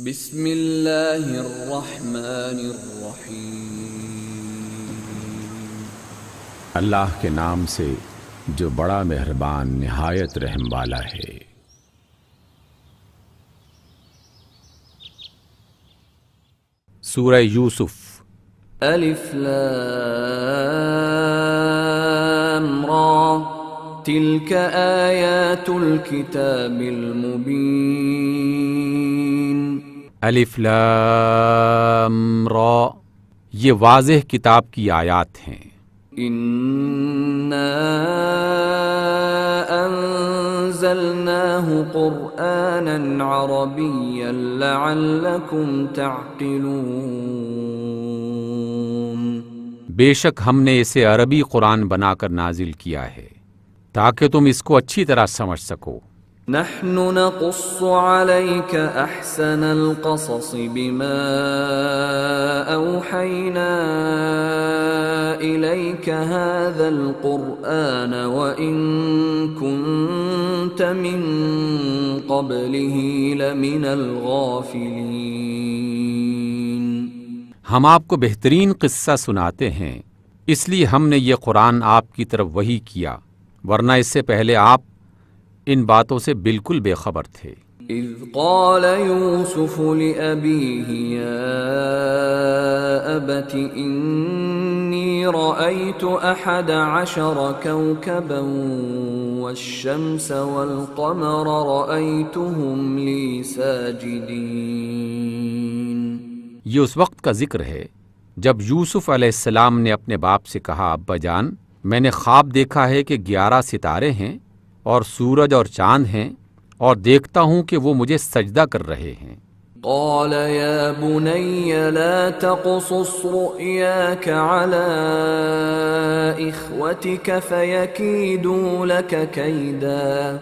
بسم اللہ الرحمن الرحیم۔ اللہ کے نام سے جو بڑا مہربان نہایت رحم والا ہے۔ سورہ یوسف۔ الف لام را تلک آیات الکتاب المبین۔ الف لام را، یہ واضح کتاب کی آیات ہیں۔ انا انزلناه قرآنا عربیا لعلکم تعقلون۔ بے شک ہم نے اسے عربی قرآن بنا کر نازل کیا ہے تاکہ تم اس کو اچھی طرح سمجھ سکو۔ نحن نقص عليك احسن القصص بما اوحينا اليك هذا القرآن وان كنت من قبله لمن الغافلين۔ ہم آپ کو بہترین قصہ سناتے ہیں، اس لیے ہم نے یہ قرآن آپ کی طرف وحی کیا، ورنہ اس سے پہلے آپ ان باتوں سے بالکل بے خبر تھے۔ اذ قال یوسف لأبیہ یا ابت انی رأیت 11 کوکبا والشمس والقمر رأیتهم لی ساجدین۔ یہ اس وقت کا ذکر ہے جب یوسف علیہ السلام نے اپنے باپ سے کہا، ابا جان، میں نے خواب دیکھا ہے کہ 11 ستارے ہیں اور سورج اور چاند ہیں، اور دیکھتا ہوں کہ وہ مجھے سجدہ کر رہے ہیں۔ قال یا بنی لا تقصص رؤیاک علی اخوتک فیکیدوا لک کیدا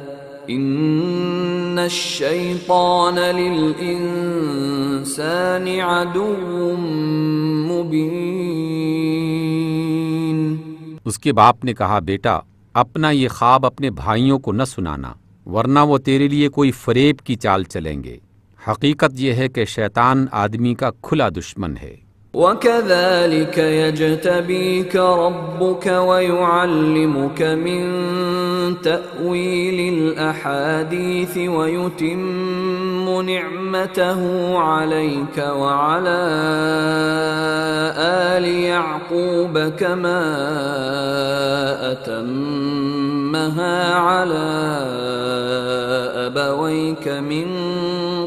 ان الشیطان للانسان عدو مبین۔ اس کے باپ نے کہا، بیٹا، اپنا یہ خواب اپنے بھائیوں کو نہ سنانا، ورنہ وہ تیرے لیے کوئی فریب کی چال چلیں گے۔ حقیقت یہ ہے کہ شیطان آدمی کا کھلا دشمن ہے۔ وَكَذَلِكَ يَجْتَبِيكَ رَبُّكَ وَيُعَلِّمُكَ مِن تَأْوِيلِ الْأَحَادِيثِ وَيُتِمُّ نِعْمَتَهُ عَلَيْكَ وَعَلَى آلِ يَعْقُوبَ كَمَا أَتَمَّهَا عَلَى أَبَوَيْكَ مِن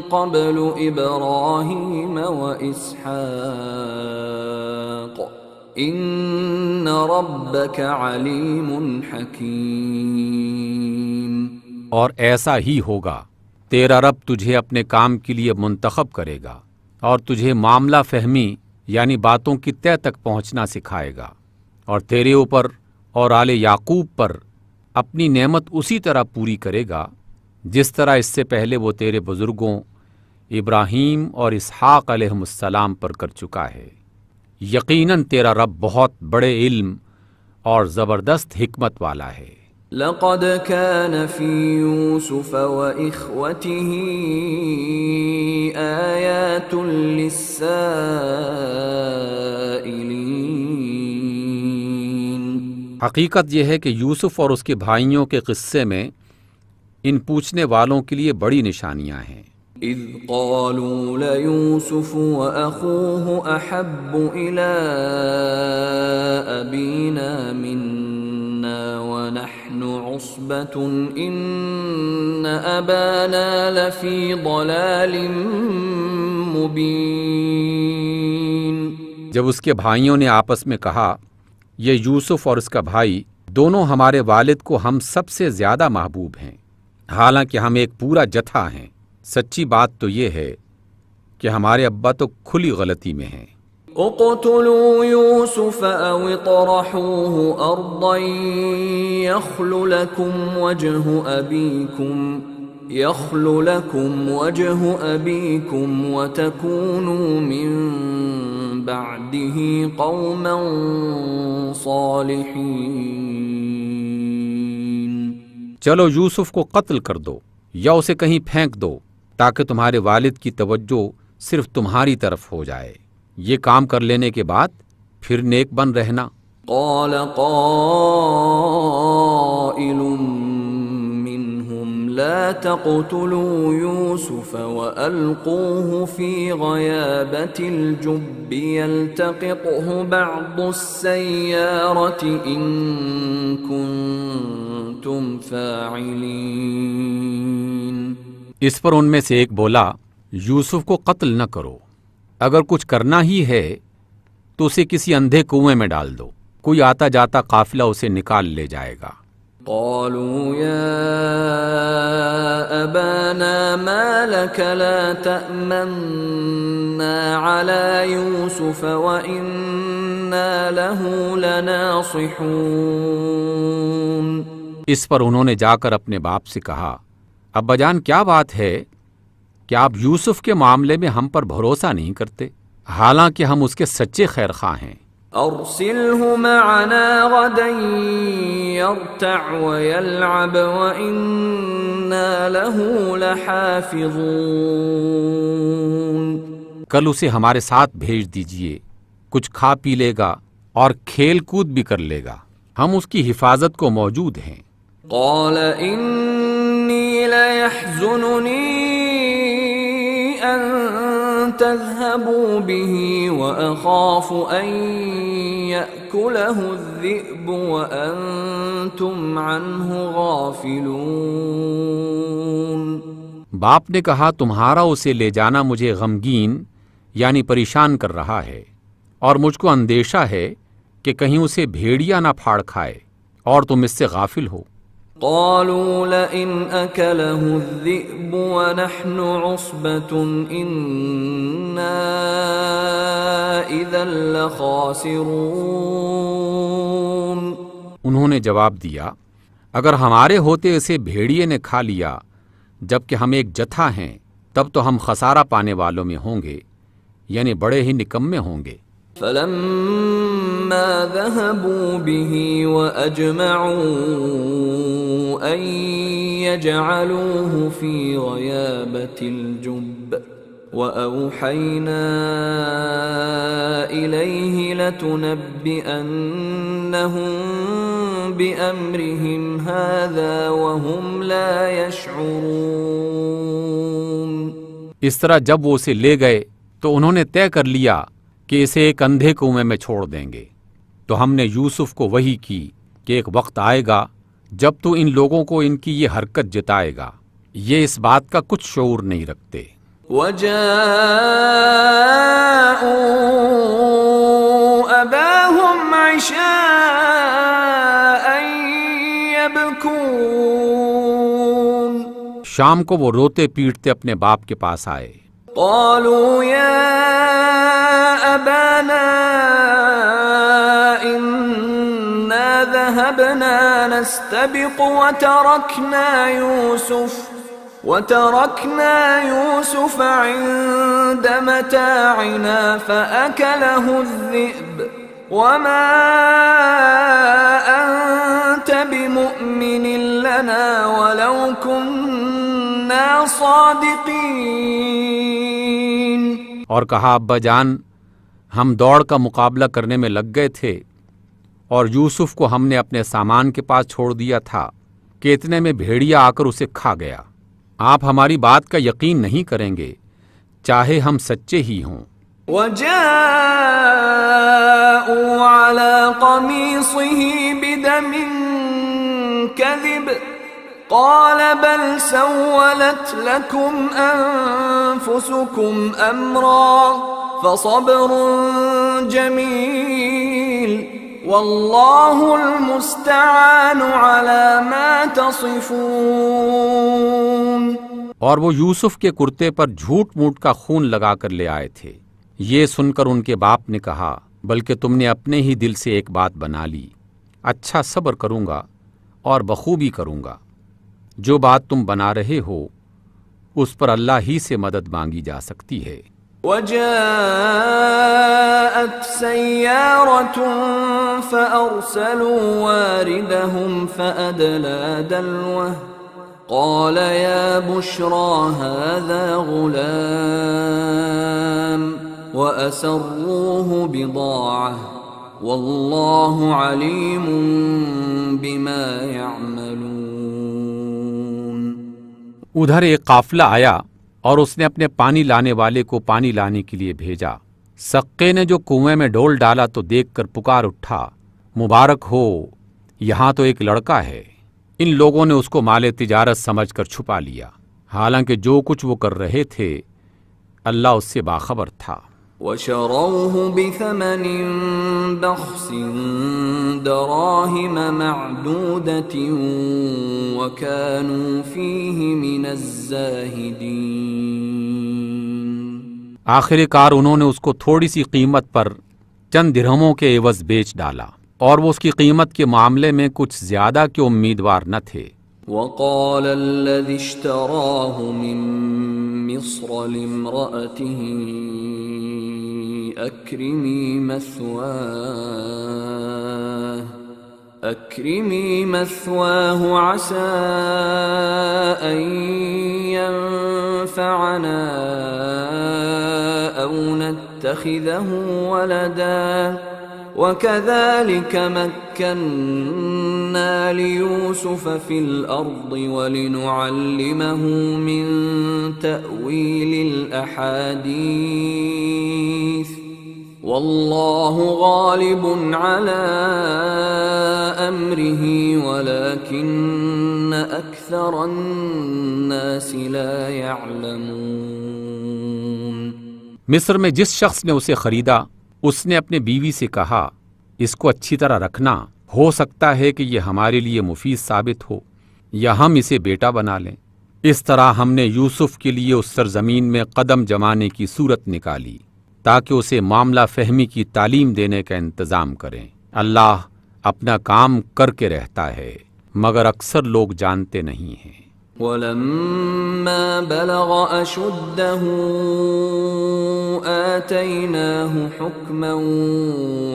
قبل ابراہیم واسحاق ان ربک علیم حکیم۔ اور ایسا ہی ہوگا، تیرا رب تجھے اپنے کام کے لیے منتخب کرے گا اور تجھے معاملہ فہمی یعنی باتوں کی تہ تک پہنچنا سکھائے گا، اور تیرے اوپر اور آل یعقوب پر اپنی نعمت اسی طرح پوری کرے گا جس طرح اس سے پہلے وہ تیرے بزرگوں ابراہیم اور اسحاق علیہم السلام پر کر چکا ہے۔ یقیناً تیرا رب بہت بڑے علم اور زبردست حکمت والا ہے۔ لقد كان في يوسف وإخوته آيات للسائلين۔ حقیقت یہ ہے کہ یوسف اور اس کے بھائیوں کے قصے میں ان پوچھنے والوں کے لیے بڑی نشانیاں ہیں۔ اذ قالوا ليوسف واخوه احب الى ابينا منا ونحن عصبة ان ابانا لفي ضلال مبين۔ جب اس کے بھائیوں نے آپس میں کہا، یہ یوسف اور اس کا بھائی دونوں ہمارے والد کو ہم سب سے زیادہ محبوب ہیں، حالانکہ ہم ایک پورا جتھا ہیں۔ سچی بات تو یہ ہے کہ ہمارے ابا تو کھلی غلطی میں ہیں۔ اقتلوا يوسف او اطرحوه ارضا يخل لكم وجه ابيكم وتكونوا من بعده قوما صالحين۔ چلو یوسف کو قتل کر دو یا اسے کہیں پھینک دو تاکہ تمہارے والد کی توجہ صرف تمہاری طرف ہو جائے۔ یہ کام کر لینے کے بعد پھر نیک بن رہنا۔ قال قائل منهم لا تقتلوا يوسف وألقوه في غيابة الجب يلتقطه بعض السيارة إن كنتم فاعلين۔ اس پر ان میں سے ایک بولا، یوسف کو قتل نہ کرو، اگر کچھ کرنا ہی ہے تو اسے کسی اندھے کنویں میں ڈال دو، کوئی آتا جاتا قافلہ اسے نکال لے جائے گا۔ قالوا يا أبانا ما لك لا تأمنا على يوسف وإنا له لناصحون۔ اس پر انہوں نے جا کر اپنے باپ سے کہا، ابا جان کیا بات ہے کہ آپ یوسف کے معاملے میں ہم پر بھروسہ نہیں کرتے، حالانکہ ہم اس کے سچے خیر خواہ ہیں۔ أرسله معنا غدا يرتع ويلعب وإنا له لحافظون۔ کل اسے ہمارے ساتھ بھیج دیجئے، کچھ کھا پی لے گا اور کھیل کود بھی کر لے گا، ہم اس کی حفاظت کو موجود ہیں۔ قال إني ليحزنني أن تذهبوا به وأخاف أن يأكله الذئب وأنتم عنه غافلون۔ باپ نے کہا، تمہارا اسے لے جانا مجھے غمگین یعنی پریشان کر رہا ہے، اور مجھ کو اندیشہ ہے کہ کہیں اسے بھیڑیا نہ پھاڑ کھائے اور تم اس سے غافل ہو۔ قالوا لئن أكله الذئب ونحن عصبة إنا إذا لخاسرون۔ انہوں نے جواب دیا، اگر ہمارے ہوتے اسے بھیڑیے نے کھا لیا جبکہ ہم ایک جتھا ہیں، تب تو ہم خسارہ پانے والوں میں ہوں گے، یعنی بڑے ہی نکمے ہوں گے۔ فلما ذهبوا به وأجمعوا أن يجعلوه في غيابة الجب وأوحينا إليه لتنبئنهم بأمرهم هذا وهم لا يشعرون۔ اس طرح جب وہ اسے لے گئے تو انہوں نے طے کر لیا کہ اسے ایک اندھے کنویں میں چھوڑ دیں گے، تو ہم نے یوسف کو وحی کی کہ ایک وقت آئے گا جب تو ان لوگوں کو ان کی یہ حرکت جتائے گا، یہ اس بات کا کچھ شعور نہیں رکھتے۔ وَجَاءُوا أَبَاهُمْ عِشَاءً يَبْكُونَ۔ شام کو وہ روتے پیٹتے اپنے باپ کے پاس آئے۔ قالوا يا أبانا إنا ذهبنا نستبق وتركنا يوسف عند متاعنا فأكله الذئب وما أنت بمؤمن لنا ولو كنا صادقين۔ اور کہا، ابا جان ہم دوڑ کا مقابلہ کرنے میں لگ گئے تھے اور یوسف کو ہم نے اپنے سامان کے پاس چھوڑ دیا تھا کہ اتنے میں بھیڑیا آ کر اسے کھا گیا۔ آپ ہماری بات کا یقین نہیں کریں گے چاہے ہم سچے ہی ہوں۔ وَجَاءُوا عَلَى قَمِيصِهِ بِدَمٍ كَذِبٍ قَالَ بَلْ سَوَّلَتْ لَكُمْ أَنفُسُكُمْ أَمْرًا فَصَبْرٌ جَمِيلٌ وَاللَّهُ الْمُسْتَعَانُ عَلَى مَا تَصِفُونَ۔ اور وہ یوسف کے کرتے پر جھوٹ موٹ کا خون لگا کر لے آئے تھے۔ یہ سن کر ان کے باپ نے کہا، بلکہ تم نے اپنے ہی دل سے ایک بات بنا لی، اچھا صبر کروں گا اور بخوبی کروں گا۔ جو بات تم بنا رہے ہو اس پر اللہ ہی سے مدد مانگی جا سکتی ہے۔ وَجَاءَتْ سَيَّارَةٌ فَأَرْسَلُوا وَارِدَهُمْ فَأَدْلَىٰ دَلْوَهُ قال يا بشرى هذا غلام وأسروه بضاعة والله عليم بما يعملون۔ ادھر ایک قافلہ آیا اور اس نے اپنے پانی لانے والے کو پانی لانے کے لیے بھیجا۔ سقے نے جو کنویں میں ڈول ڈالا تو دیکھ کر پکار اٹھا، مبارک ہو، یہاں تو ایک لڑکا ہے۔ ان لوگوں نے اس کو مال تجارت سمجھ کر چھپا لیا، حالانکہ جو کچھ وہ کر رہے تھے اللہ اس سے باخبر تھا۔ وَشَرَوْهُ بِثَمَنٍ بَخْسٍ دَرَاهِمَ مَعْدُودَةٍ وَكَانُوا فِيهِ مِنَ الزَّاهِدِينَ۔ آخر کار انہوں نے اس کو تھوڑی سی قیمت پر چند درہموں کے عوض بیچ ڈالا، اور وہ اس کی قیمت کے معاملے میں کچھ زیادہ کے امیدوار نہ تھے۔ وقال الذي اشتراه من مصر لامرأته أكرمي مثواه عسى أن ينفعنا أو نتخذه ولدا وَكَذَلِكَ مَكَّنَّا لِيُوسُفَ فِي الْأَرْضِ وَلِنُعَلِّمَهُ مِن تَأْوِيلِ الْأَحَادِيثِ وَاللَّهُ غَالِبٌ عَلَى أَمْرِهِ وَلَكِنَّ أَكْثَرَ النَّاسِ لَا يَعْلَمُونَ۔ مصر میں جس شخص نے اسے خریدا اس نے اپنے بیوی سے کہا، اس کو اچھی طرح رکھنا، ہو سکتا ہے کہ یہ ہمارے لیے مفید ثابت ہو یا ہم اسے بیٹا بنا لیں۔ اس طرح ہم نے یوسف کے لیے اس سرزمین میں قدم جمانے کی صورت نکالی تاکہ اسے معاملہ فہمی کی تعلیم دینے کا انتظام کریں۔ اللہ اپنا کام کر کے رہتا ہے مگر اکثر لوگ جانتے نہیں ہیں۔ وَلَمَّا بَلَغَ أَشُدَّهُ آتَيْنَاهُ حُكْمًا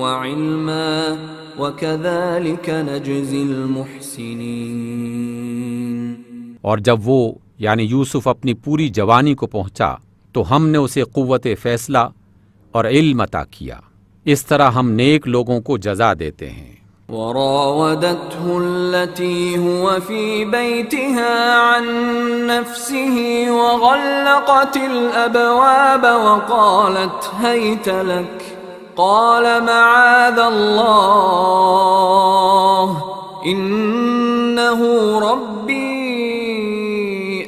وَعِلْمًا وَكَذَلِكَ نَجْزِي الْمُحْسِنِينَ۔ اور جب وہ یعنی یوسف اپنی پوری جوانی کو پہنچا تو ہم نے اسے قوت فیصلہ اور علم عطا کیا، اس طرح ہم نیک لوگوں کو جزا دیتے ہیں۔ وراودته التي هو في بيتها عن نفسه وغلقت الأبواب وقالت هيت لك قال معاذ الله إنه ربي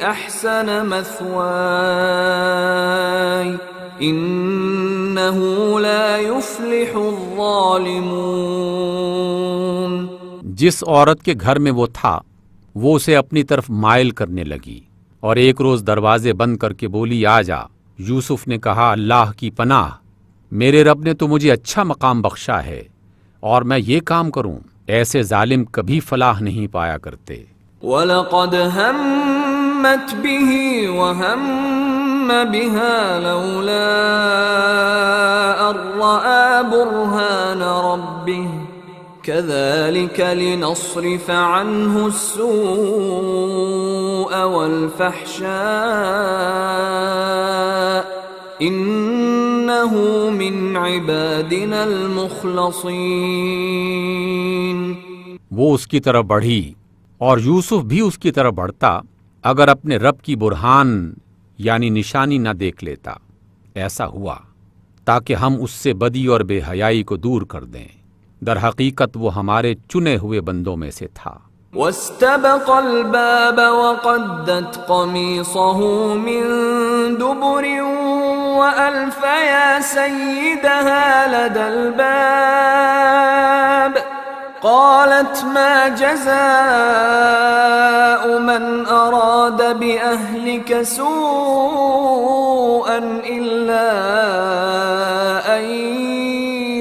أحسن مثواي إنه لا يفلح الظالمون۔ جس عورت کے گھر میں وہ تھا وہ اسے اپنی طرف مائل کرنے لگی اور ایک روز دروازے بند کر کے بولی، آ جا۔ یوسف نے کہا، اللہ کی پناہ، میرے رب نے تو مجھے اچھا مقام بخشا ہے اور میں یہ کام کروں؟ ایسے ظالم کبھی فلاح نہیں پایا کرتے۔ وَلَقَدْ هَمَّتْ بِهِ وَهَمَّ بِهَا لَوْلَا أَن رَّأَىٰ بُرْهَانَ رَبِّهِ كَذَلِكَ لِنَصْرِفَ عَنْهُ السُّوءَ وَالْفَحْشَاءَ إِنَّهُ مِنْ عِبَادِنَا الْمُخْلَصِينَ۔ وہ اس کی طرف بڑھی اور یوسف بھی اس کی طرف بڑھتا اگر اپنے رب کی برہان یعنی نشانی نہ دیکھ لیتا۔ ایسا ہوا تاکہ ہم اس سے بدی اور بے حیائی کو دور کر دیں، در حقیقت وہ ہمارے چنے ہوئے بندوں میں سے تھا۔ وَاسْتَبَقَ الْبَابَ وَقَدَّتْ قَمِيصَهُ مِن دُبُرٍ وَأَلْفَ يَا سَيِّدَهَا لَدَى الْبَابِ قالت ما جزاء من أراد بأهلك سوءا إلا أن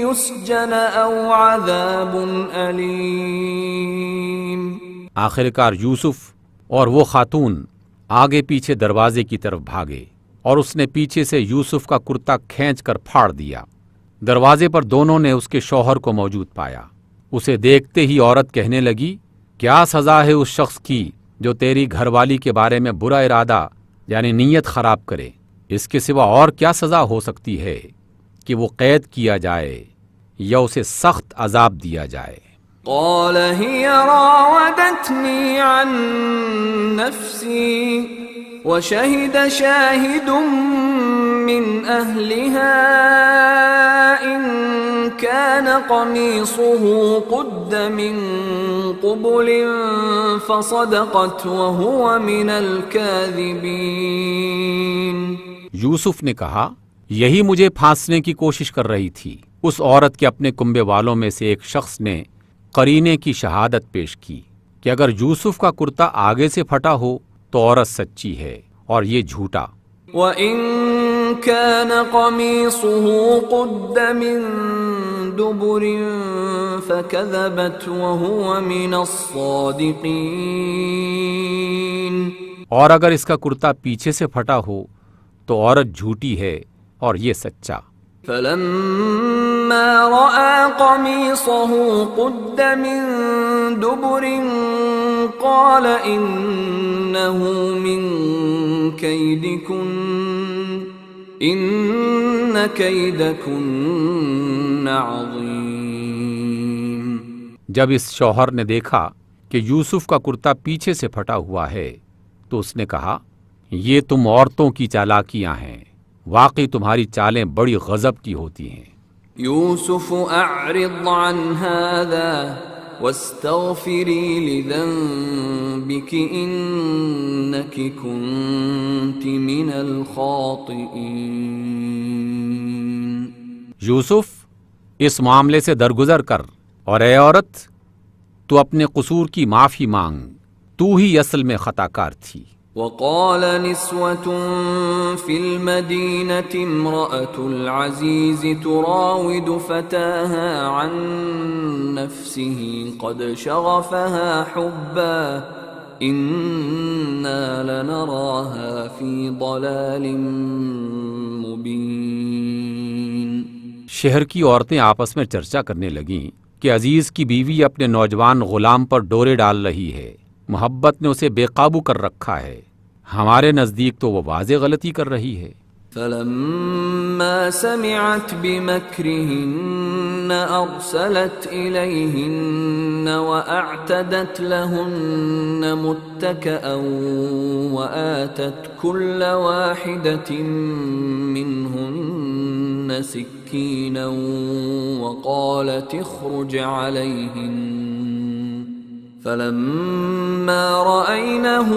يسجن أو عذاب أليم۔ آخر کار یوسف اور وہ خاتون آگے پیچھے دروازے کی طرف بھاگے اور اس نے پیچھے سے یوسف کا کرتا کھینچ کر پھاڑ دیا۔ دروازے پر دونوں نے اس کے شوہر کو موجود پایا۔ اسے دیکھتے ہی عورت کہنے لگی، کیا سزا ہے اس شخص کی جو تیری گھر والی کے بارے میں برا ارادہ یعنی نیت خراب کرے، اس کے سوا اور کیا سزا ہو سکتی ہے کہ وہ قید کیا جائے یا اسے سخت عذاب دیا جائے؟ قال هي راودتني عن نفسي وشهد شاهد من أهلها إن كان قميصه قد من قبل فصدقت وهو من الكاذبين۔ یوسف نے کہا، یہی مجھے پھانسنے کی کوشش کر رہی تھی۔ اس عورت کے اپنے کنبے والوں میں سے ایک شخص نے قرینے کی شہادت پیش کی کہ اگر یوسف کا کرتا آگے سے پھٹا ہو تو عورت سچی ہے اور یہ جھوٹا۔ وَإِن كَانَ قَمِيصُهُ قُدَّ مِن دُبُرٍ فَكَذَبَتْ وَهُوَ مِنَ الصَّادِقِينَ، اور اگر اس کا کرتا پیچھے سے پھٹا ہو تو عورت جھوٹی ہے اور یہ سچا۔ فَلَمَّا رَأَى قَمِيصَهُ قُدَّ مِن دُبُرٍ قَالَ إِنَّهُ مِن كَيْدِكُنَّ إِنَّ كَيْدَكُنَّ عَظِيمٌ۔ جب اس شوہر نے دیکھا کہ یوسف کا کرتا پیچھے سے پھٹا ہوا ہے تو اس نے کہا، یہ تم عورتوں کی چالاکیاں ہیں، واقعی تمہاری چالیں بڑی غضب کی ہوتی ہیں۔ یوسف اعرض عن هذا واستغفری لذنبک انک کنت من الخاطئین۔ یوسف، اس معاملے سے درگزر کر اور اے عورت، تو اپنے قصور کی معافی مانگ، تو ہی اصل میں خطا کار تھی۔ وقال نسوة في المدينة امرأة العزيز تراود فتاها عن نفسه قد شغفها حبا إنا لنراها في ضلال مبين۔ شہر کی عورتیں آپس میں چرچا کرنے لگیں کہ عزیز کی بیوی اپنے نوجوان غلام پر ڈورے ڈال رہی ہے، محبت نے اسے بے قابو کر رکھا ہے، ہمارے نزدیک تو وہ واضح غلطی کر رہی ہے۔ فلما سمعت بمكرهن أرسلت إليهن وأعتدت لهن متكئا وآتت كل واحدة منهن سكينا وقالت اخرج عليهن فلما رأينه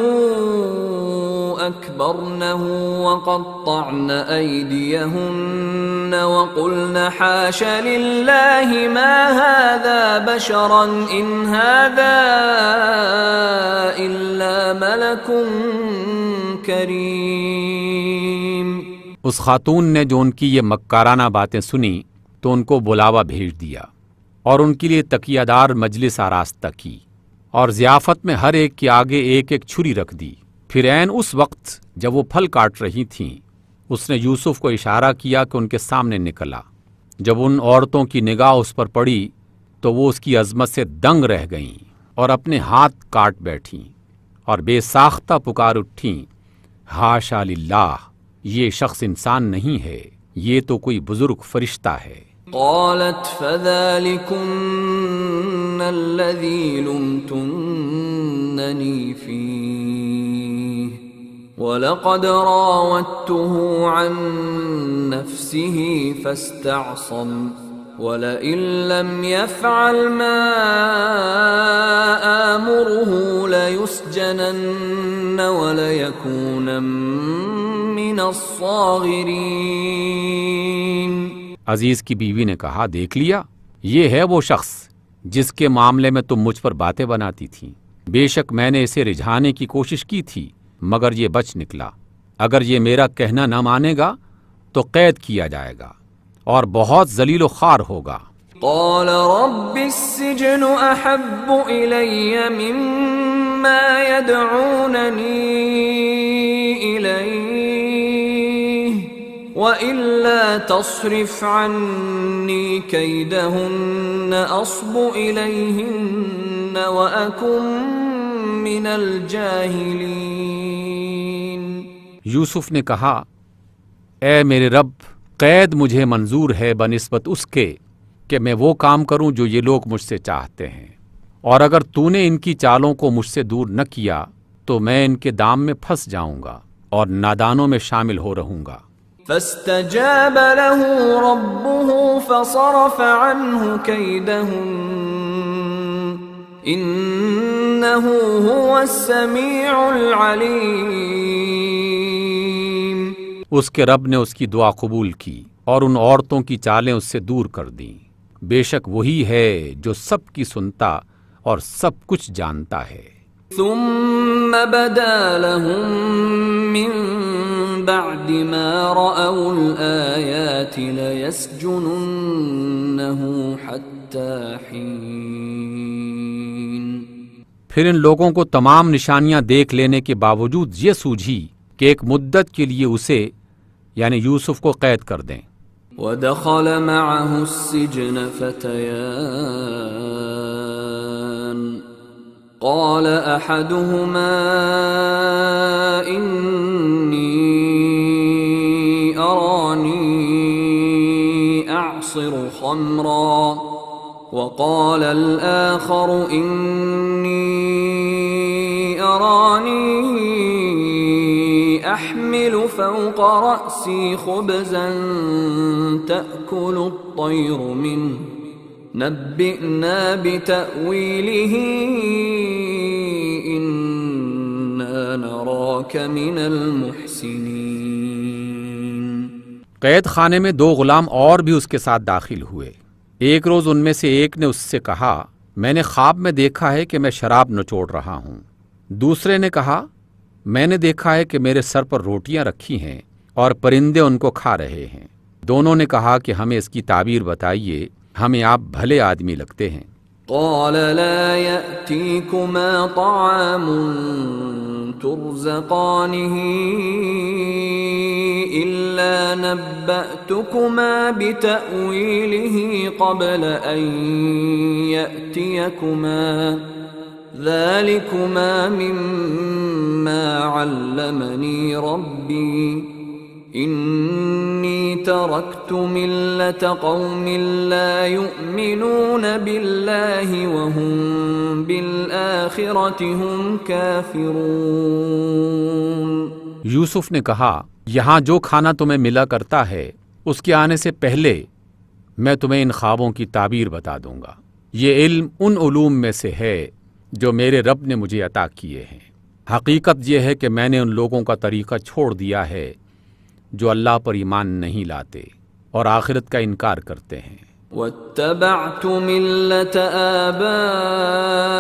أكبرنه وقطعن أيديهن وقلن حاش لله ما هذا بشرا إن هذا إلا ملك كريم۔ اس خاتون نے جو ان کی یہ مکارانہ باتیں سنی تو ان کو بلاوا بھیج دیا اور ان کے لیے تکیہ دار مجلس آراستہ کی اور ضیافت میں ہر ایک کے آگے ایک ایک چھری رکھ دی۔ پھر عین اس وقت جب وہ پھل کاٹ رہی تھیں اس نے یوسف کو اشارہ کیا کہ ان کے سامنے نکلا۔ جب ان عورتوں کی نگاہ اس پر پڑی تو وہ اس کی عظمت سے دنگ رہ گئیں اور اپنے ہاتھ کاٹ بیٹھیں اور بے ساختہ پکار اٹھیں، حاشا للہ، یہ شخص انسان نہیں ہے، یہ تو کوئی بزرگ فرشتہ ہے۔ قالت فذلكن الذي لمتنني فيه ولقد راودته عن نفسه فاستعصم ولئن لم يفعل ما آمره ليسجنن وليكون من الصاغرين۔ عزیز کی بیوی نے کہا، دیکھ لیا، یہ ہے وہ شخص جس کے معاملے میں تم مجھ پر باتیں بناتی تھی۔ بے شک میں نے اسے رجھانے کی کوشش کی تھی مگر یہ بچ نکلا۔ اگر یہ میرا کہنا نہ مانے گا تو قید کیا جائے گا اور بہت ذلیل و خوار ہوگا۔ قال رب السجن احب الی مما يدعوننی الیہ وَإِلَّا تَصْرِفْ عَنِّي كَيْدَهُنَّ أَصْبُ إِلَيْهِنَّ وَأَكُنْ من الجاہلین۔ یوسف نے کہا، اے میرے رب، قید مجھے منظور ہے بنسبت اس کے کہ میں وہ کام کروں جو یہ لوگ مجھ سے چاہتے ہیں، اور اگر تو نے ان کی چالوں کو مجھ سے دور نہ کیا تو میں ان کے دام میں پھنس جاؤں گا اور نادانوں میں شامل ہو رہوں گا۔ فاستجاب له ربه فصرف عنه كيدهن انه هو السميع العليم۔ اس کے رب نے اس کی دعا قبول کی اور ان عورتوں کی چالیں اس سے دور کر دیں، بے شک وہی ہے جو سب کی سنتا اور سب کچھ جانتا ہے۔ ثم بدا لهم من بعد ما رأوا الآيات ليسجننه حتى حين۔ پھر ان لوگوں کو تمام نشانیاں دیکھ لینے کے باوجود یہ سوجھی کہ ایک مدت کے لیے اسے یعنی یوسف کو قید کر دیں۔ ودخل معه السجن فتيان قال احدهما اني اراني اعصر خمرا وقال الاخر اني اراني احمل فوق رأسي خبزا تأكل الطير منه نبئنا بتأويله إنا نراك من المحسنين۔ قید خانے میں دو غلام اور بھی اس کے ساتھ داخل ہوئے۔ ایک روز ان میں سے ایک نے اس سے کہا، میں نے خواب میں دیکھا ہے کہ میں شراب نچوڑ رہا ہوں۔ دوسرے نے کہا، میں نے دیکھا ہے کہ میرے سر پر روٹیاں رکھی ہیں اور پرندے ان کو کھا رہے ہیں۔ دونوں نے کہا کہ ہمیں اس کی تعبیر بتائیے، ہمیں آپ بھلے آدمی لگتے ہیں۔ قال لا يأتيكما طعام ترزقانه إلا نبأتكما بتأويله قبل أن يأتيكما ذلكما مما علمني ربي إني تركت ملة قوم لا يؤمنون بالله وهم بالآخرة هم كافرون۔ یوسف نے کہا، یہاں جو کھانا تمہیں ملا کرتا ہے اس کے آنے سے پہلے میں تمہیں ان خوابوں کی تعبیر بتا دوں گا۔ یہ علم ان علوم میں سے ہے جو میرے رب نے مجھے عطا کیے ہیں۔ حقیقت یہ ہے کہ میں نے ان لوگوں کا طریقہ چھوڑ دیا ہے جو اللہ پر ایمان نہیں لاتے اور آخرت کا انکار کرتے ہیں۔ واتبعت ملة آبائي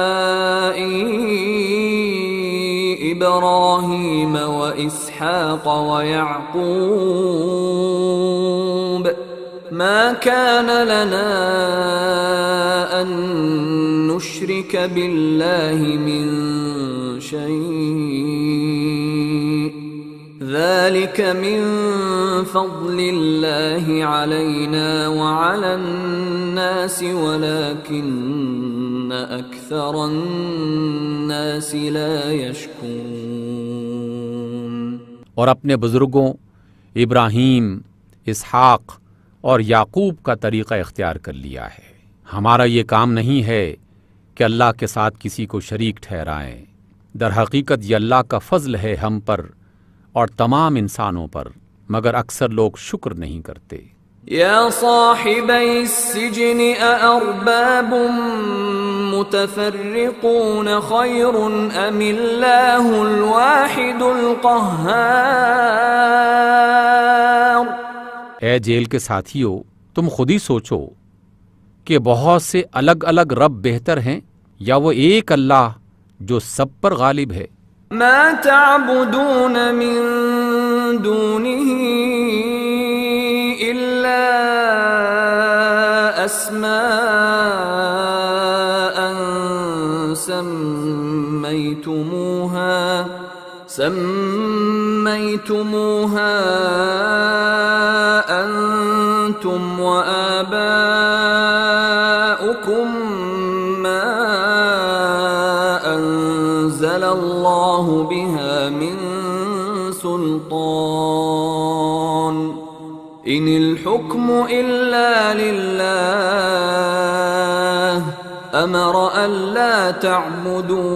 إبراهيم وإسحاق ويعقوب ما كان لنا أن نشرك بالله من شيء ذلك من فضل الله علينا وعلى الناس ولكن أكثر الناس لا يشكرون۔ اور اپنے بزرگوں ابراہیم، اسحاق اور یعقوب کا طریقہ اختیار کر لیا ہے۔ ہمارا یہ کام نہیں ہے کہ اللہ کے ساتھ کسی کو شریک ٹھہرائیں، در حقیقت یہ اللہ کا فضل ہے ہم پر اور تمام انسانوں پر، مگر اکثر لوگ شکر نہیں کرتے۔ یا صاحبی السجن اارباب متفرقون خیر ام اللہ الواحد القہار۔ اے جیل کے ساتھیو، تم خود ہی سوچو کہ بہت سے الگ الگ رب بہتر ہیں یا وہ ایک اللہ جو سب پر غالب ہے۔ ما تعبدون من دونه إلا أسماء سميتموها أنتم وآباؤكم ما أنزل الله بها من سلطان إن الحكم إلا لله أمر ألا تعبدوا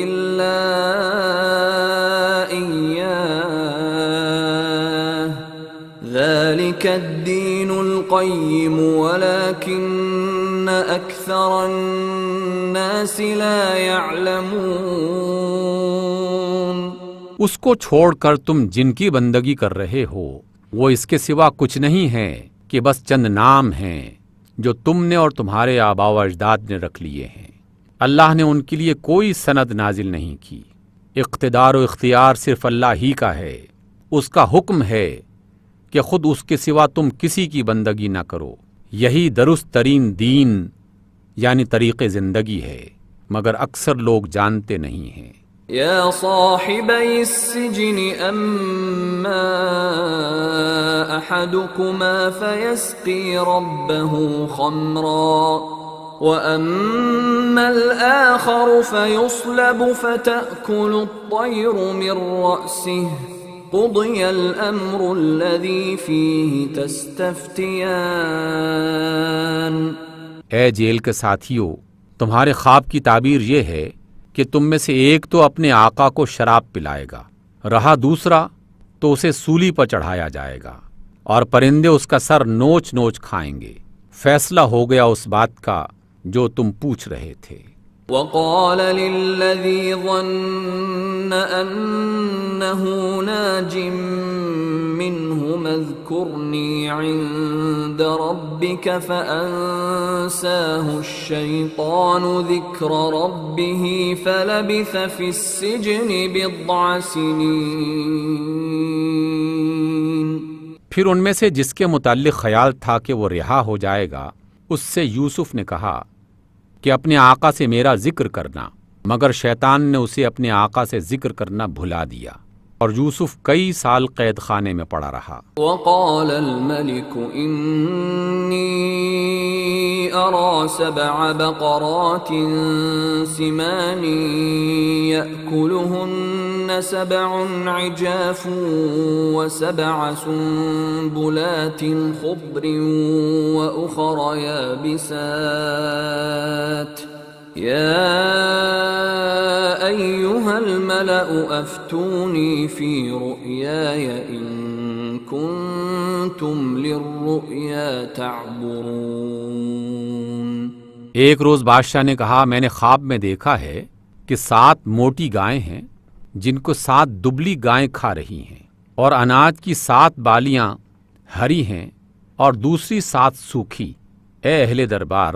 إلا إياه ذلك الدين القيم ولكن أكثر الناس لا يعلمون۔ اس کو چھوڑ کر تم جن کی بندگی کر رہے ہو وہ اس کے سوا کچھ نہیں ہے کہ بس چند نام ہیں جو تم نے اور تمہارے آباء و اجداد نے رکھ لیے ہیں۔ اللہ نے ان کے لیے کوئی سند نازل نہیں کی۔ اقتدار و اختیار صرف اللہ ہی کا ہے۔ اس کا حکم ہے کہ خود اس کے سوا تم کسی کی بندگی نہ کرو۔ یہی درست ترین دین یعنی طریق زندگی ہے، مگر اکثر لوگ جانتے نہیں ہیں۔ يا صاحبي السجن أما أحدكما فيسقي ربه خمرا وأما الآخر فيصلب فتأكل الطير من رأسه قضي الأمر الذي فيه تستفتيان۔ اے جیل کے ساتھیو، تمہارے خواب کی تعبیر یہ ہے کہ تم میں سے ایک تو اپنے آقا کو شراب پلائے گا، رہا دوسرا تو اسے سولی پر چڑھایا جائے گا اور پرندے اس کا سر نوچ نوچ کھائیں گے۔ فیصلہ ہو گیا اس بات کا جو تم پوچھ رہے تھے۔ وقال للذي ظن أنه ناج منهم اذكرني عند ربك فأنساه الشيطان ذكر ربه فلبث في السجن بضع سنين۔ پھر ان میں سے جس کے متعلق خیال تھا کہ وہ رہا ہو جائے گا، اس سے یوسف نے کہا کہ اپنے آقا سے میرا ذکر کرنا، مگر شیطان نے اسے اپنے آقا سے ذکر کرنا بھلا دیا، اور یوسف کئی سال قید خانے میں پڑا رہا۔ وقال الملك إني أرى 7 بقرات سمان يأكلهن 7 عجاف و7 سنبلات خضر وأخر يابسات يا أيها الملأ أفتوني في رؤياي إن كنتم للرؤيا تعبرون۔ ایک روز بادشاہ نے کہا، میں نے خواب میں دیکھا ہے کہ 7 موٹی گائیں ہیں جن کو 7 دبلی گائیں کھا رہی ہیں، اور اناج کی 7 بالیاں ہری ہیں اور دوسری 7 سوکھی۔ اے اہل دربار،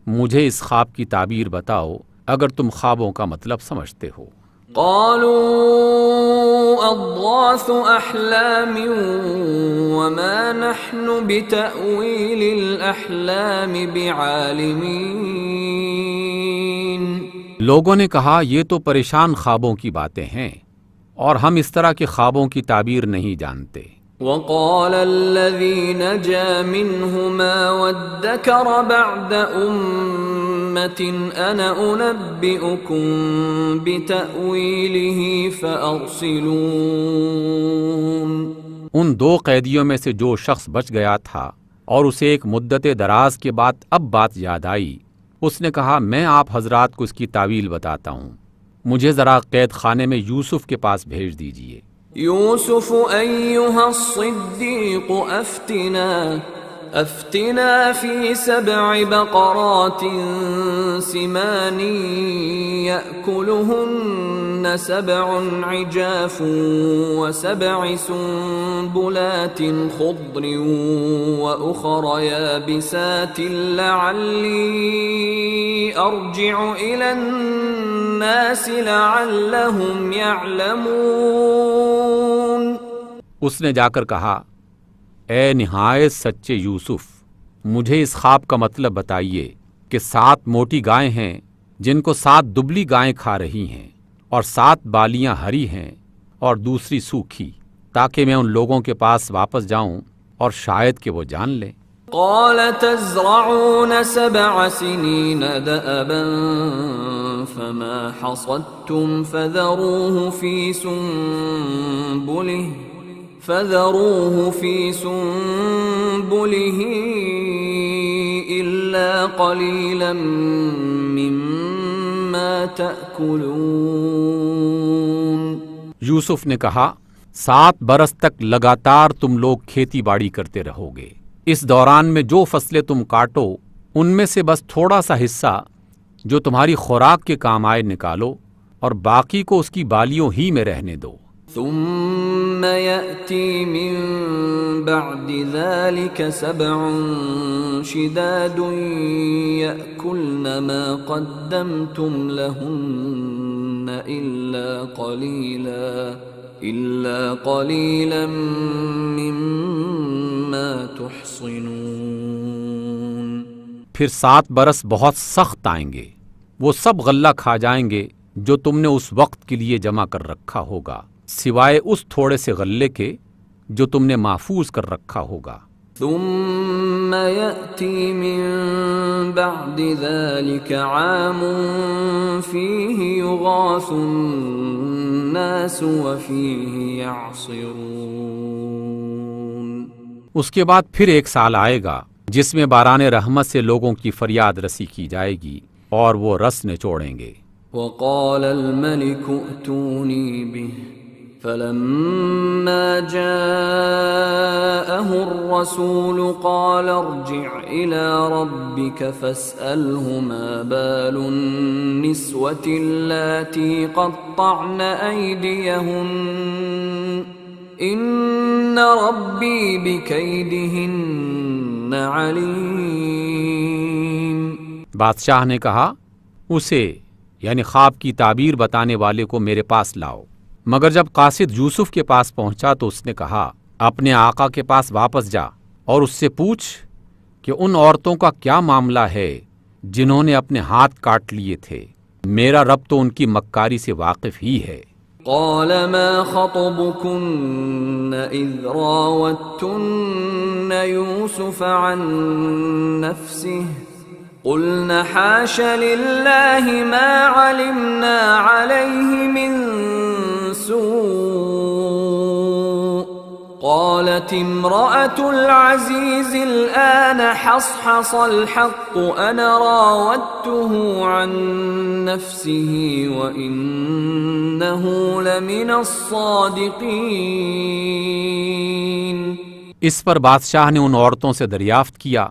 مجھے اس خواب کی تعبیر بتاؤ اگر تم خوابوں کا مطلب سمجھتے ہو۔ قالوا أضغاث أحلام وما نحن بتأويل الأحلام بعالمين۔ لوگوں نے کہا، یہ تو پریشان خوابوں کی باتیں ہیں اور ہم اس طرح کے خوابوں کی تعبیر نہیں جانتے۔ وقال الذي نجا منهما وادكر بعد أمة أنا أنبئكم بتأويله فأرسلون۔ ان 2 قیدیوں میں سے جو شخص بچ گیا تھا اور اسے ایک مدت دراز کے بعد اب بات یاد آئی، اس نے کہا، میں آپ حضرات کو اس کی تعویل بتاتا ہوں، مجھے ذرا قید خانے میں یوسف کے پاس بھیج دیجیے۔ يوسف أيها الصديق أفتنا في 7 بقرات سمان يأكلهن 7 عجاف و7 سنبلات خضر وأخر يابسات لعلي أرجع إلى الناس لعلهم يعلمون۔ اس نے جا کر کہا، اے نہایت سچے یوسف، مجھے اس خواب کا مطلب بتائیے کہ 7 موٹی گائیں ہیں جن کو 7 دبلی گائیں کھا رہی ہیں، اور 7 بالیاں ہری ہیں اور دوسری سوکھی، تاکہ میں ان لوگوں کے پاس واپس جاؤں اور شاید کہ وہ جان لیں۔ قال تزرعون 7 سنين دأبا فما حصدتم فذروه في سنبله إلا قليلا مما تأكلون۔ یوسف نے کہا 7 برس تک لگاتار تم لوگ کھیتی باڑی کرتے رہو گے، اس دوران میں جو فصلیں تم کاٹو ان میں سے بس تھوڑا سا حصہ جو تمہاری خوراک کے کام آئے نکالو اور باقی کو اس کی بالیوں ہی میں رہنے دو۔ ثم يأتي من بعد ذلك 7 شداد يأكلن ما قدمتم لهن إلا قليلا مما تحصنون۔ پھر 7 برس بہت سخت آئیں گے، وہ سب غلہ کھا جائیں گے جو تم نے اس وقت کے لیے جمع کر رکھا ہوگا، سوائے اس تھوڑے سے غلے کے جو تم نے محفوظ کر رکھا ہوگا۔ ثم يأتي من بعد ذلك عام فيه يغاث الناس وفيه يعصرون۔ اس کے بعد پھر ایک سال آئے گا جس میں باران رحمت سے لوگوں کی فریاد رسی کی جائے گی اور وہ رس نچوڑیں گے۔ وقال الملك ائتوني به فلما جاءه الرسول قال ارجع إلى ربك فاسأله ما بال النسوة اللاتي قطعن أيديهن إن ربي بكيدهن عليم۔ بادشاہ نے کہا اسے یعنی خواب کی تعبیر بتانے والے کو میرے پاس لاؤ، مگر جب قاصد یوسف کے پاس پہنچا تو اس نے کہا اپنے آقا کے پاس واپس جا اور اس سے پوچھ کہ ان عورتوں کا کیا معاملہ ہے جنہوں نے اپنے ہاتھ کاٹ لیے تھے، میرا رب تو ان کی مکاری سے واقف ہی ہے۔ قال ما خطبكن إذ راوتن يوسف عن نفسه قلنا حاش لله ما علمنا عليه من سوء قالت امرأة العزيز الآن حصحص الحق أنا راودته عن نفسه وإنه لمن الصادقين۔ اس پر بادشاہ نے ان عورتوں سے دریافت کیا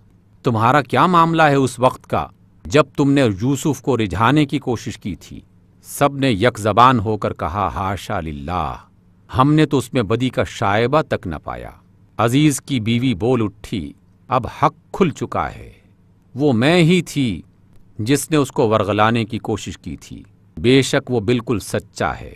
تمہارا کیا معاملہ ہے اس وقت کا جب تم نے یوسف کو رجھانے کی کوشش کی تھی؟ سب نے یک زبان ہو کر کہا حاشا للہ، ہم نے تو اس میں بدی کا شائبہ تک نہ پایا۔ عزیز کی بیوی بول اٹھی اب حق کھل چکا ہے، وہ میں ہی تھی جس نے اس کو ورغلانے کی کوشش کی تھی، بے شک وہ بالکل سچا ہے۔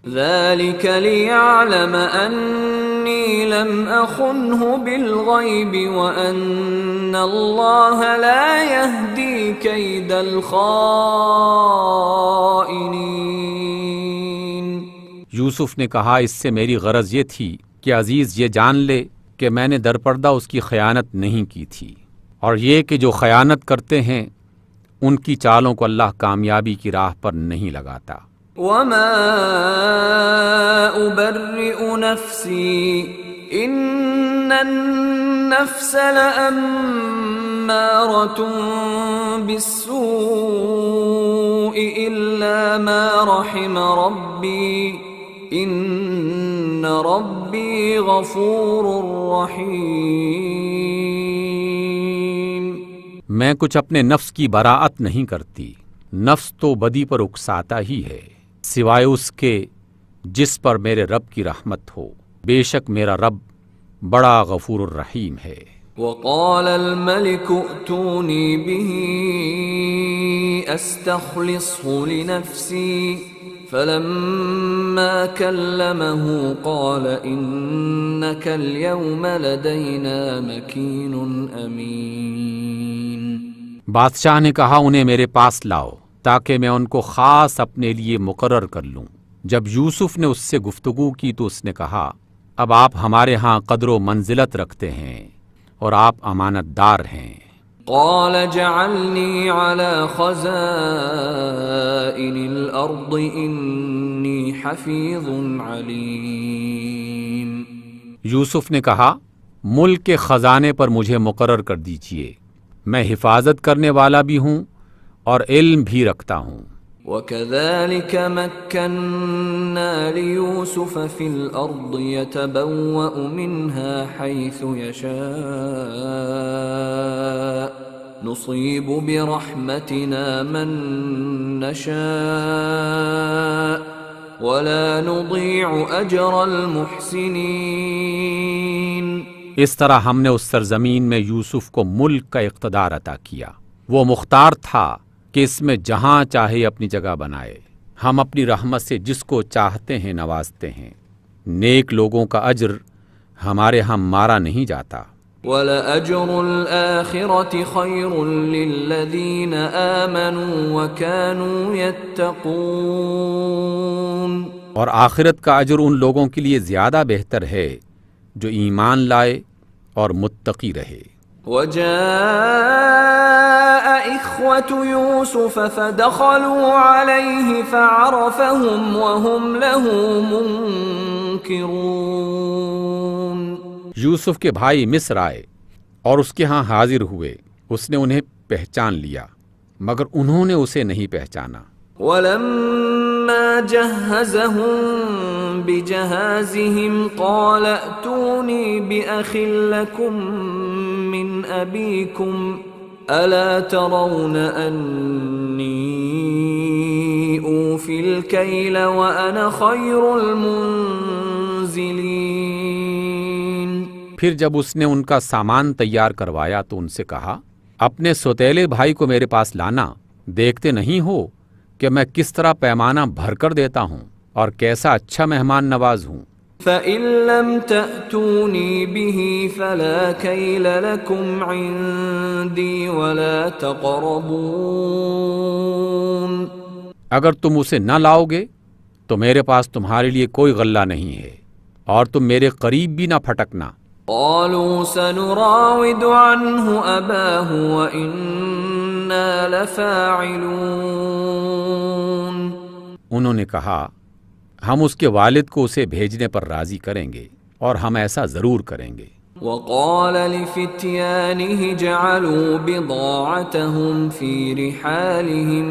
ذلك ليعلم أني لم أخنه بالغيب وأن الله لا يهدي كيد الخائنين۔ یوسف نے کہا اس سے میری غرض یہ تھی کہ عزیز یہ جان لے کہ میں نے درپردہ اس کی خیانت نہیں کی تھی، اور یہ کہ جو خیانت کرتے ہیں ان کی چالوں کو اللہ کامیابی کی راہ پر نہیں لگاتا۔ وما أبرئ نفسي إن النفس لأمارة بالسوء إلا ما رحم ربي إن ربي غفور رحيم۔ میں کچھ اپنے نفس کی براعت نہیں کرتی، نفس تو بدی پر اکساتا ہی ہے سوائے اس کے جس پر میرے رب کی رحمت ہو، بے شک میرا رب بڑا غفور الرحیم ہے۔ وقال الملك ائتوني به استخلصه لنفسي فلما كلمه قال إنك اليوم لدينا مكين أمين۔ بادشاہ نے کہا انہیں میرے پاس لاؤ تاکہ میں ان کو خاص اپنے لیے مقرر کر لوں۔ جب یوسف نے اس سے گفتگو کی تو اس نے کہا اب آپ ہمارے ہاں قدر و منزلت رکھتے ہیں اور آپ امانت دار ہیں۔ قال اجعلني على خزائن الأرض إني حفيظ عليم. یوسف نے کہا ملک کے خزانے پر مجھے مقرر کر دیجئے، میں حفاظت کرنے والا بھی ہوں اور علم بھی رکھتا ہوں. وَكَذَلِكَ مَكَّنَّا لِيُوسُفَ فِي الْأَرْضِ يَتَبَوَّأُ مِنْهَا حَيْثُ يَشَاءُ نُصِيبُ بِرَحْمَتِنَا مَن نَّشَاءُ وَلَا نُضِيعُ أَجْرَ الْمُحْسِنِينَ. اس طرح ہم نے اس سرزمین میں یوسف کو ملک کا اقتدار عطا کیا. وہ مختار تھا کہ اس میں جہاں چاہے اپنی جگہ بنائے. ہم اپنی رحمت سے جس کو چاہتے ہیں نوازتے ہیں. نیک لوگوں کا اجر ہمارے ہاں مارا نہیں جاتا. وَلَأَجْرُ الْآخِرَةِ خَيْرٌ لِّلَّذِينَ آمَنُوا وَكَانُوا يَتَّقُونَ. اور آخرت کا اجر ان لوگوں کے لیے زیادہ بہتر ہے جو ایمان لائے اور متقی رہے. وَجَاءَ إِخْوَةُ يُوسُفَ فَدَخَلُوا عَلَيْهِ فَعَرَفَهُمْ وَهُمْ لَهُ مُنكِرُونَ. یوسف کے بھائی مصر آئے اور اس کے ہاں حاضر ہوئے. اس نے انہیں پہچان لیا مگر انہوں نے اسے نہیں پہچانا. وَلَمَّا جَهَّزَهُم بِجَهَازِهِمْ قَالَ ائْتُونِي بِأَخٍ لَّكُم مِّنْ أَبِيكُمْ أَلَا تَرَوْنَ أَنِّي أُوفِي الْكَيْلَ وَأَنَا خَيْرُ الْمُنزِلِينَ. پھر جب اس نے ان کا سامان تیار کروایا تو ان سے کہا اپنے سوتیلے بھائی کو میرے پاس لانا. دیکھتے نہیں ہو کہ میں کس طرح پیمانہ بھر کر دیتا ہوں اور کیسا اچھا مہمان نواز ہوں. فَإِن لَّمْ تَأْتُونِي بِهِ فَلَا كَيْلَ لَكُمْ عِندِي وَلَا تَقْرَبُونَ. اگر تم اسے نہ لاؤ گے تو میرے پاس تمہارے لیے کوئی غلہ نہیں ہے اور تم میرے قریب بھی نہ پھٹکنا. قالوا سنراود عنه أباه وإنا لفاعلون. انہوں نے کہا ہم اس کے والد کو اسے بھیجنے پر راضی کریں گے اور ہم ایسا ضرور کریں گے. وقال لفتيانه جعلوا بضاعتهم في رحالهم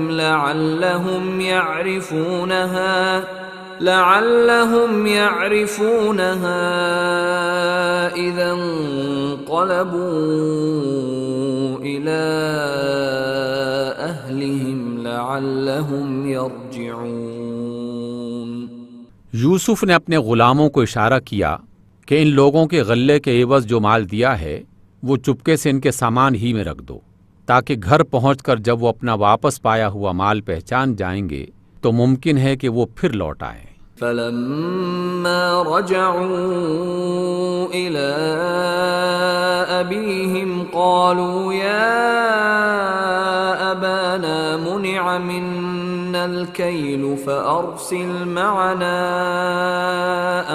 لعلهم يعرفونها إذا انقلبوا إلى أهلهم لعلهم يرجعون. یوسف نے اپنے غلاموں کو اشارہ کیا کہ ان لوگوں کے غلے کے عوض جو مال دیا ہے وہ چپکے سے ان کے سامان ہی میں رکھ دو تاکہ گھر پہنچ کر جب وہ اپنا واپس پایا ہوا مال پہچان جائیں گے تو ممکن ہے کہ وہ پھر لوٹ آئیں. فَلَمَّا رَجَعُوا إِلَىٰ أَبِيهِمْ قَالُوا يَا أَبَانَا مُنِعَ مِنَّا الْكَيْلُ فَأَرْسِلْ مَعَنَا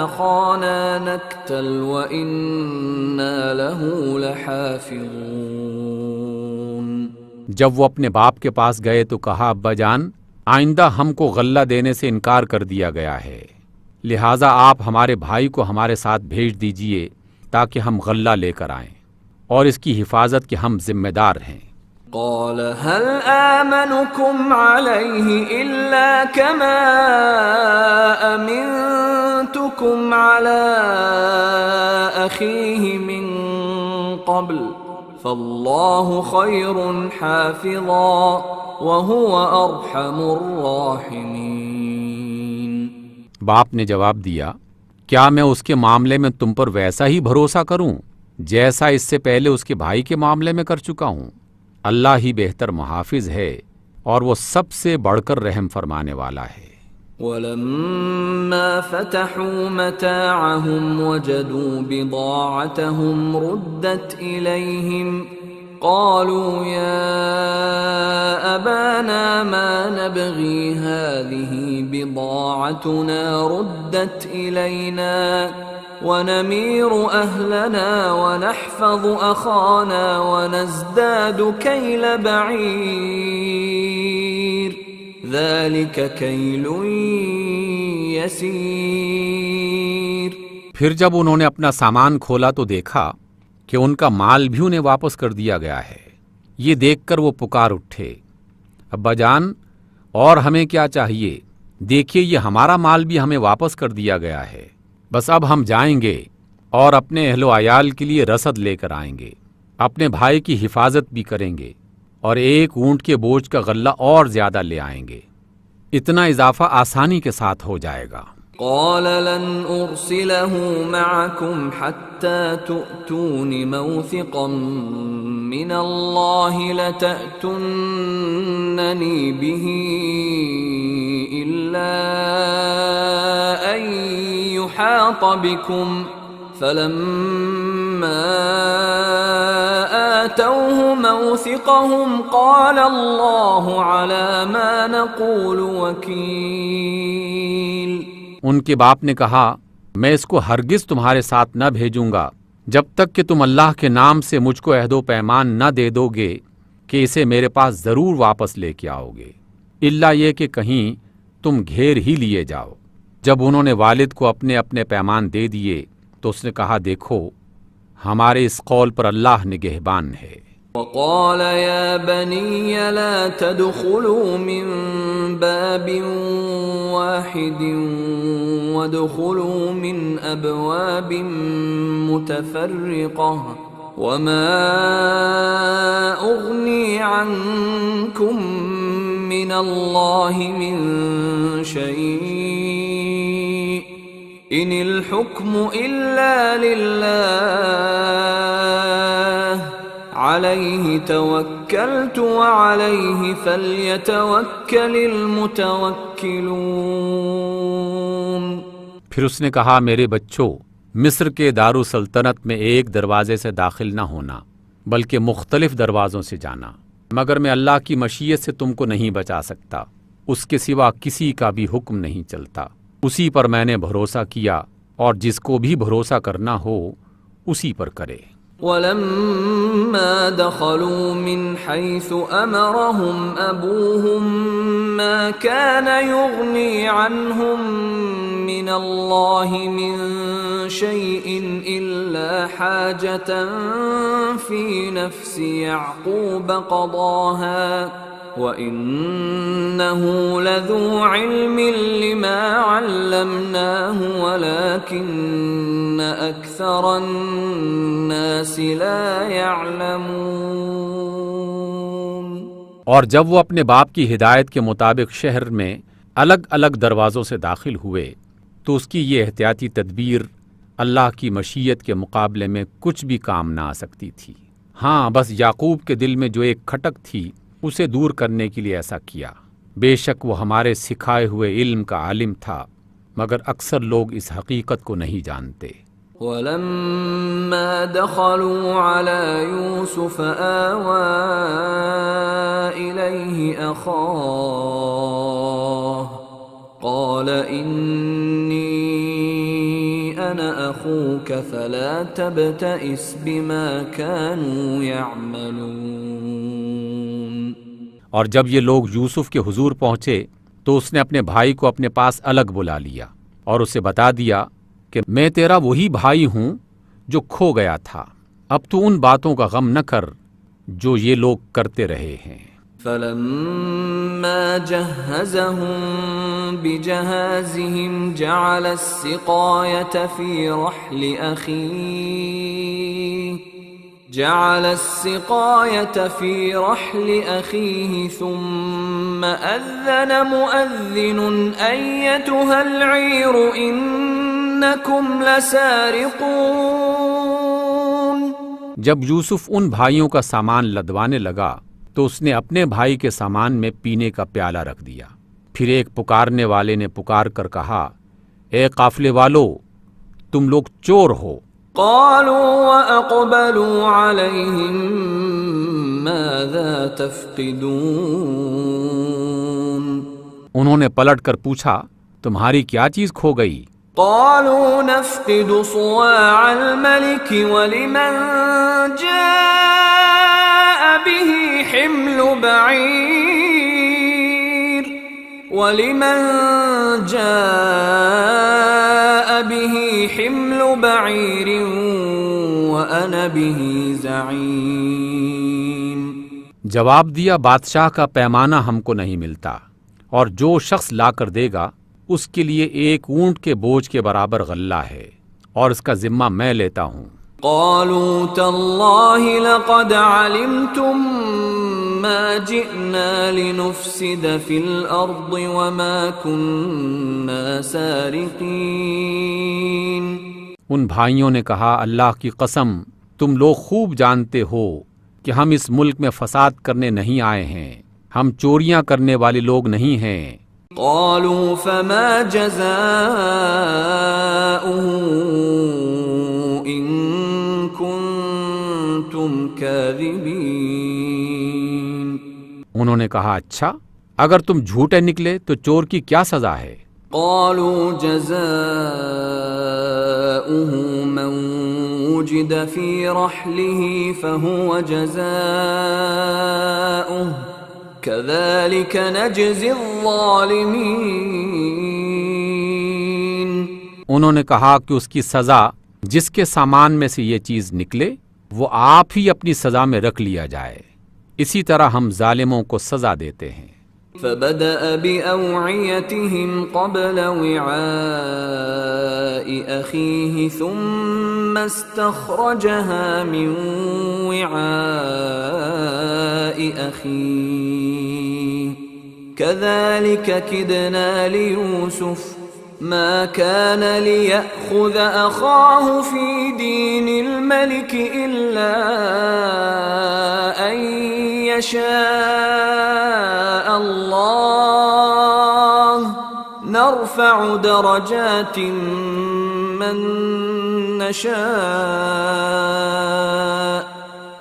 أَخَانَا نَكْتَلْ وَإِنَّا لَهُ لَحَافِظُونَ. جب وہ اپنے باپ کے پاس گئے تو کہا ابا جان آئندہ ہم کو غلہ دینے سے انکار کر دیا گیا ہے، لہٰذا آپ ہمارے بھائی کو ہمارے ساتھ بھیج دیجئے تاکہ ہم غلہ لے کر آئیں اور اس کی حفاظت کے ہم ذمہ دار ہیں. قال هل آمنكم عليه إلا كما أمنتكم على أخيه من قبل فالله خير حافظا وهو أرحم الراحمين. باپ نے جواب دیا کیا میں اس کے معاملے میں تم پر ویسا ہی بھروسہ کروں جیسا اس سے پہلے اس کے بھائی کے معاملے میں کر چکا ہوں؟ اللہ ہی بہتر محافظ ہے اور وہ سب سے بڑھ کر رحم فرمانے والا ہے. وَلَمَّا فَتَحُوا مَتَاعَهُمْ وَجَدُوا بِضَاعَتَهُمْ رُدَّتْ إِلَيْهِمْ قَالُوا يَا أَبَانَا مَا نَبْغِي هَٰذِهِ بِضَاعَتُنَا رُدَّتْ إِلَيْنَا ونمير أهلنا ونحفظ أخانا ونزداد كيل بعير ذلك كيل يسير۔ پھر جب انہوں نے اپنا سامان کھولا تو دیکھا کہ ان کا مال بھی انہیں واپس کر دیا گیا ہے۔ یہ دیکھ کر وہ پکار اٹھے، ابا جان اور ہمیں کیا چاہیے؟ دیکھیے یہ ہمارا مال بھی ہمیں واپس کر دیا گیا ہے، بس اب ہم جائیں گے اور اپنے اہل و عیال کے لیے رسد لے کر آئیں گے، اپنے بھائی کی حفاظت بھی کریں گے اور ایک اونٹ کے بوجھ کا غلہ اور زیادہ لے آئیں گے، اتنا اضافہ آسانی کے ساتھ ہو جائے گا۔ قال لن أرسله معكم حتى تؤتون موثقا من الله لتأتونني به إلا أن يحاط بكم فلما آتوه موثقهم قال الله على ما نقول وكيل۔ ان کے باپ نے کہا میں اس کو ہرگز تمہارے ساتھ نہ بھیجوں گا جب تک کہ تم اللہ کے نام سے مجھ کو عہد و پیمان نہ دے دو گے کہ اسے میرے پاس ضرور واپس لے کے آؤ گے، الا یہ کہ کہیں تم گھیر ہی لیے جاؤ۔ جب انہوں نے والد کو اپنے اپنے پیمان دے دیے تو اس نے کہا دیکھو ہمارے اس قول پر اللہ نگہبان ہے۔ وقال يا بني لا تدخلوا من باب واحد وادخلوا من أبواب متفرقة وما أغني عنكم من الله من شيء إن الحكم إلا لله علیہ توکلت وعلیہ فلیتوکل المتوکلون۔ پھر اس نے کہا میرے بچوں مصر کے دارالسلطنت میں ایک دروازے سے داخل نہ ہونا بلکہ مختلف دروازوں سے جانا، مگر میں اللہ کی مشیت سے تم کو نہیں بچا سکتا، اس کے سوا کسی کا بھی حکم نہیں چلتا، اسی پر میں نے بھروسہ کیا اور جس کو بھی بھروسہ کرنا ہو اسی پر کرے۔ وَلَمَّا دَخَلُوا مِنْ حَيْثُ أَمَرَهُمْ أَبُوهُمْ مَا كَانَ يُغْنِي عَنْهُمْ مِنَ اللَّهِ مِنْ شَيْءٍ إِلَّا حَاجَةً فِي نَفْسِ يَعْقُوبَ قَضَاهَا وَإِنَّهُ لَذُو عِلْمٍ لِمَا عَلَّمْنَاهُ وَلَكِنَّ أَكْثَرَ النَّاسِ لَا يَعْلَمُونَ۔ اور جب وہ اپنے باپ کی ہدایت کے مطابق شہر میں الگ الگ دروازوں سے داخل ہوئے تو اس کی یہ احتیاطی تدبیر اللہ کی مشیت کے مقابلے میں کچھ بھی کام نہ آ سکتی تھی۔ ہاں بس یعقوب کے دل میں جو ایک کھٹک تھی اسے دور کرنے کے لیے ایسا کیا۔ بے شک وہ ہمارے سکھائے ہوئے علم کا عالم تھا، مگر اکثر لوگ اس حقیقت کو نہیں جانتے۔ وَلَمَّا دَخَلُوا عَلَى يُوسُفَ آوَى إِلَيْهِ أَخَاهُ قَالَ إِنِّي أَنَا أَخُوكَ فَلَا تَبْتَئِسْ بِمَا كَانُوا يَعْمَلُونَ۔ اور جب یہ لوگ یوسف کے حضور پہنچے تو اس نے اپنے بھائی کو اپنے پاس الگ بلا لیا اور اسے بتا دیا کہ میں تیرا وہی بھائی ہوں جو کھو گیا تھا، اب تو ان باتوں کا غم نہ کر جو یہ لوگ کرتے رہے ہیں۔ فَلَمَّا جَهَّزَهُم بِجَهَازِهِمْ جَعَلَ السِّقَايَةَ فِي رَحْلِ أَخِيهِ ثُمَّ أَذَّنَ مُؤَذِّنٌ أَيَّتُهَا الْعِيرُ إِنَّكُمْ لَسَارِقُونَ۔ جب یوسف ان بھائیوں کا سامان لدوانے لگا تو اس نے اپنے بھائی کے سامان میں پینے کا پیالہ رکھ دیا۔ پھر ایک پکارنے والے نے پکار کر کہا اے قافلے والو تم لوگ چور ہو۔ قالوا وأقبلوا عليهم ماذا تفقدون۔ انہوں نے پلٹ کر پوچھا تمہاری کیا چیز کھو گئی؟ قالوا نفقد صواع الملك ولمن جاء به حمل بعير وأنا به زعيم۔ جواب دیا بادشاہ کا پیمانہ ہم کو نہیں ملتا، اور جو شخص لا کر دے گا اس کے لیے ایک اونٹ کے بوجھ کے برابر غلہ ہے، اور اس کا ذمہ میں لیتا ہوں۔ قالوا تالله لقد علمتم ما جئنا لنفسد في الأرض وما كنا سارقين۔ ان بھائیوں نے کہا اللہ کی قسم تم لوگ خوب جانتے ہو کہ ہم اس ملک میں فساد کرنے نہیں آئے ہیں، ہم چوریاں کرنے والے لوگ نہیں ہیں۔ قالوا فما جزاؤه إن كنتم كاذبين۔ انہوں نے کہا اچھا اگر تم جھوٹے نکلے تو چور کی کیا سزا ہے؟ قالوا جزاؤه من وجد في رحله فهو جزاؤه كذلك نجزي الظالمين۔ انہوں نے کہا کہ اس کی سزا جس کے سامان میں سے یہ چیز نکلے وہ آپ ہی اپنی سزا میں رکھ لیا جائے، اسی طرح ہم ظالموں کو سزا دیتے ہیں۔ فبدأ بأوعيتهم قبل وعاء أخيه ثم استخرجها من وعاء أخيه كذلك كدنا ليوسف ما كان ليأخذ أخاه في دين الملك إلا أن يشاء الله نرفع درجات من نشاء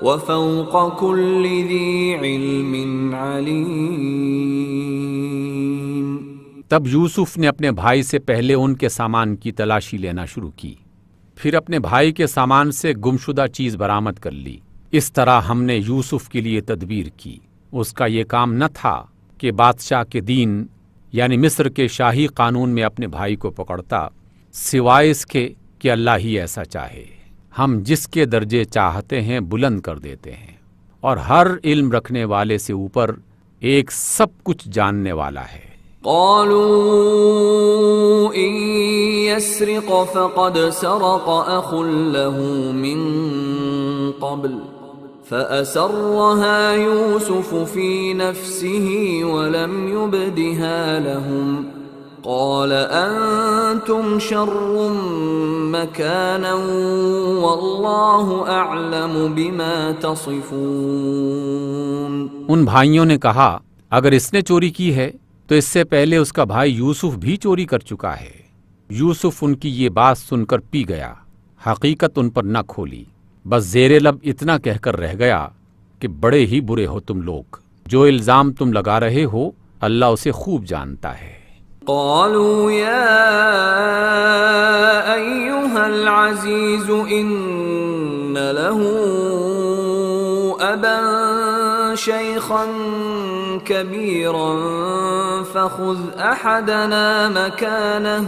وفوق كل ذي علم عليم۔ تب یوسف نے اپنے بھائی سے پہلے ان کے سامان کی تلاشی لینا شروع کی، پھر اپنے بھائی کے سامان سے گمشدہ چیز برآمد کر لی۔ اس طرح ہم نے یوسف کے لیے تدبیر کی۔ اس کا یہ کام نہ تھا کہ بادشاہ کے دین یعنی مصر کے شاہی قانون میں اپنے بھائی کو پکڑتا، سوائے اس کے کہ اللہ ہی ایسا چاہے۔ ہم جس کے درجے چاہتے ہیں بلند کر دیتے ہیں، اور ہر علم رکھنے والے سے اوپر ایک سب کچھ جاننے والا ہے۔ قالوا إن يسرق فقد سرق أخ له من قبل فأسرها يوسف في نفسه ولم يبدها لهم قال أنتم شر مكانا والله أعلم بما تصفون۔ ان بھائیوں نے کہا اگر اس نے چوری کی ہے تو اس سے پہلے اس کا بھائی یوسف بھی چوری کر چکا ہے۔ یوسف ان کی یہ بات سن کر پی گیا، حقیقت ان پر نہ کھولی، بس زیر لب اتنا کہہ کر رہ گیا کہ بڑے ہی برے ہو تم لوگ، جو الزام تم لگا رہے ہو اللہ اسے خوب جانتا ہے۔ قالوا يا أيها العزيز إن له أبا شيخا كبيرا فخذ أحدنا مكانه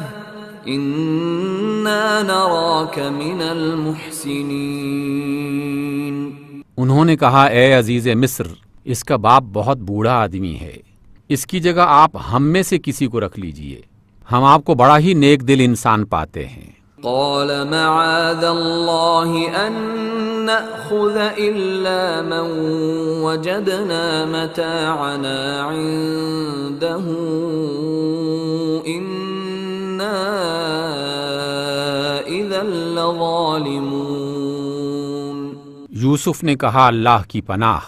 إنا نراك من المحسنين۔ انہوں نے کہا اے عزیز مصر، اس کا باپ بہت بوڑھا آدمی ہے، اس کی جگہ آپ ہم میں سے کسی کو رکھ لیجئے، ہم آپ کو بڑا ہی نیک دل انسان پاتے ہیں۔ قال معاذ الله أن نأخذ إلا من وجدنا متاعنا عنده إنا إذا لظالمون۔ یوسف نے کہا اللہ کی پناہ،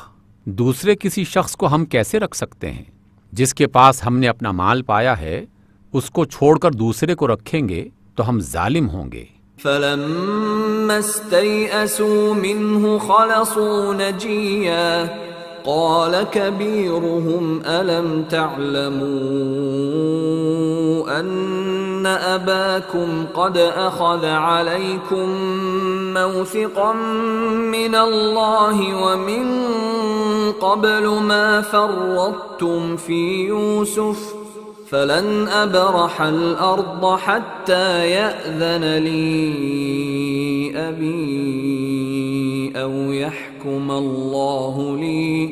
دوسرے کسی شخص کو ہم کیسے رکھ سکتے ہیں؟ جس کے پاس ہم نے اپنا مال پایا ہے اس کو چھوڑ کر دوسرے کو رکھیں گے تو ہم ظالم ہوں گے۔ فلما استيئسوا منه خلصوا نجيا قال كبيرهم ألم تعلموا أن أباكم قد أخذ عليكم موثقا من الله ومن قبل ما فرطتم في يوسف فلن أبرح الأرض حتى يأذن لي أبي أو يحكم الله لي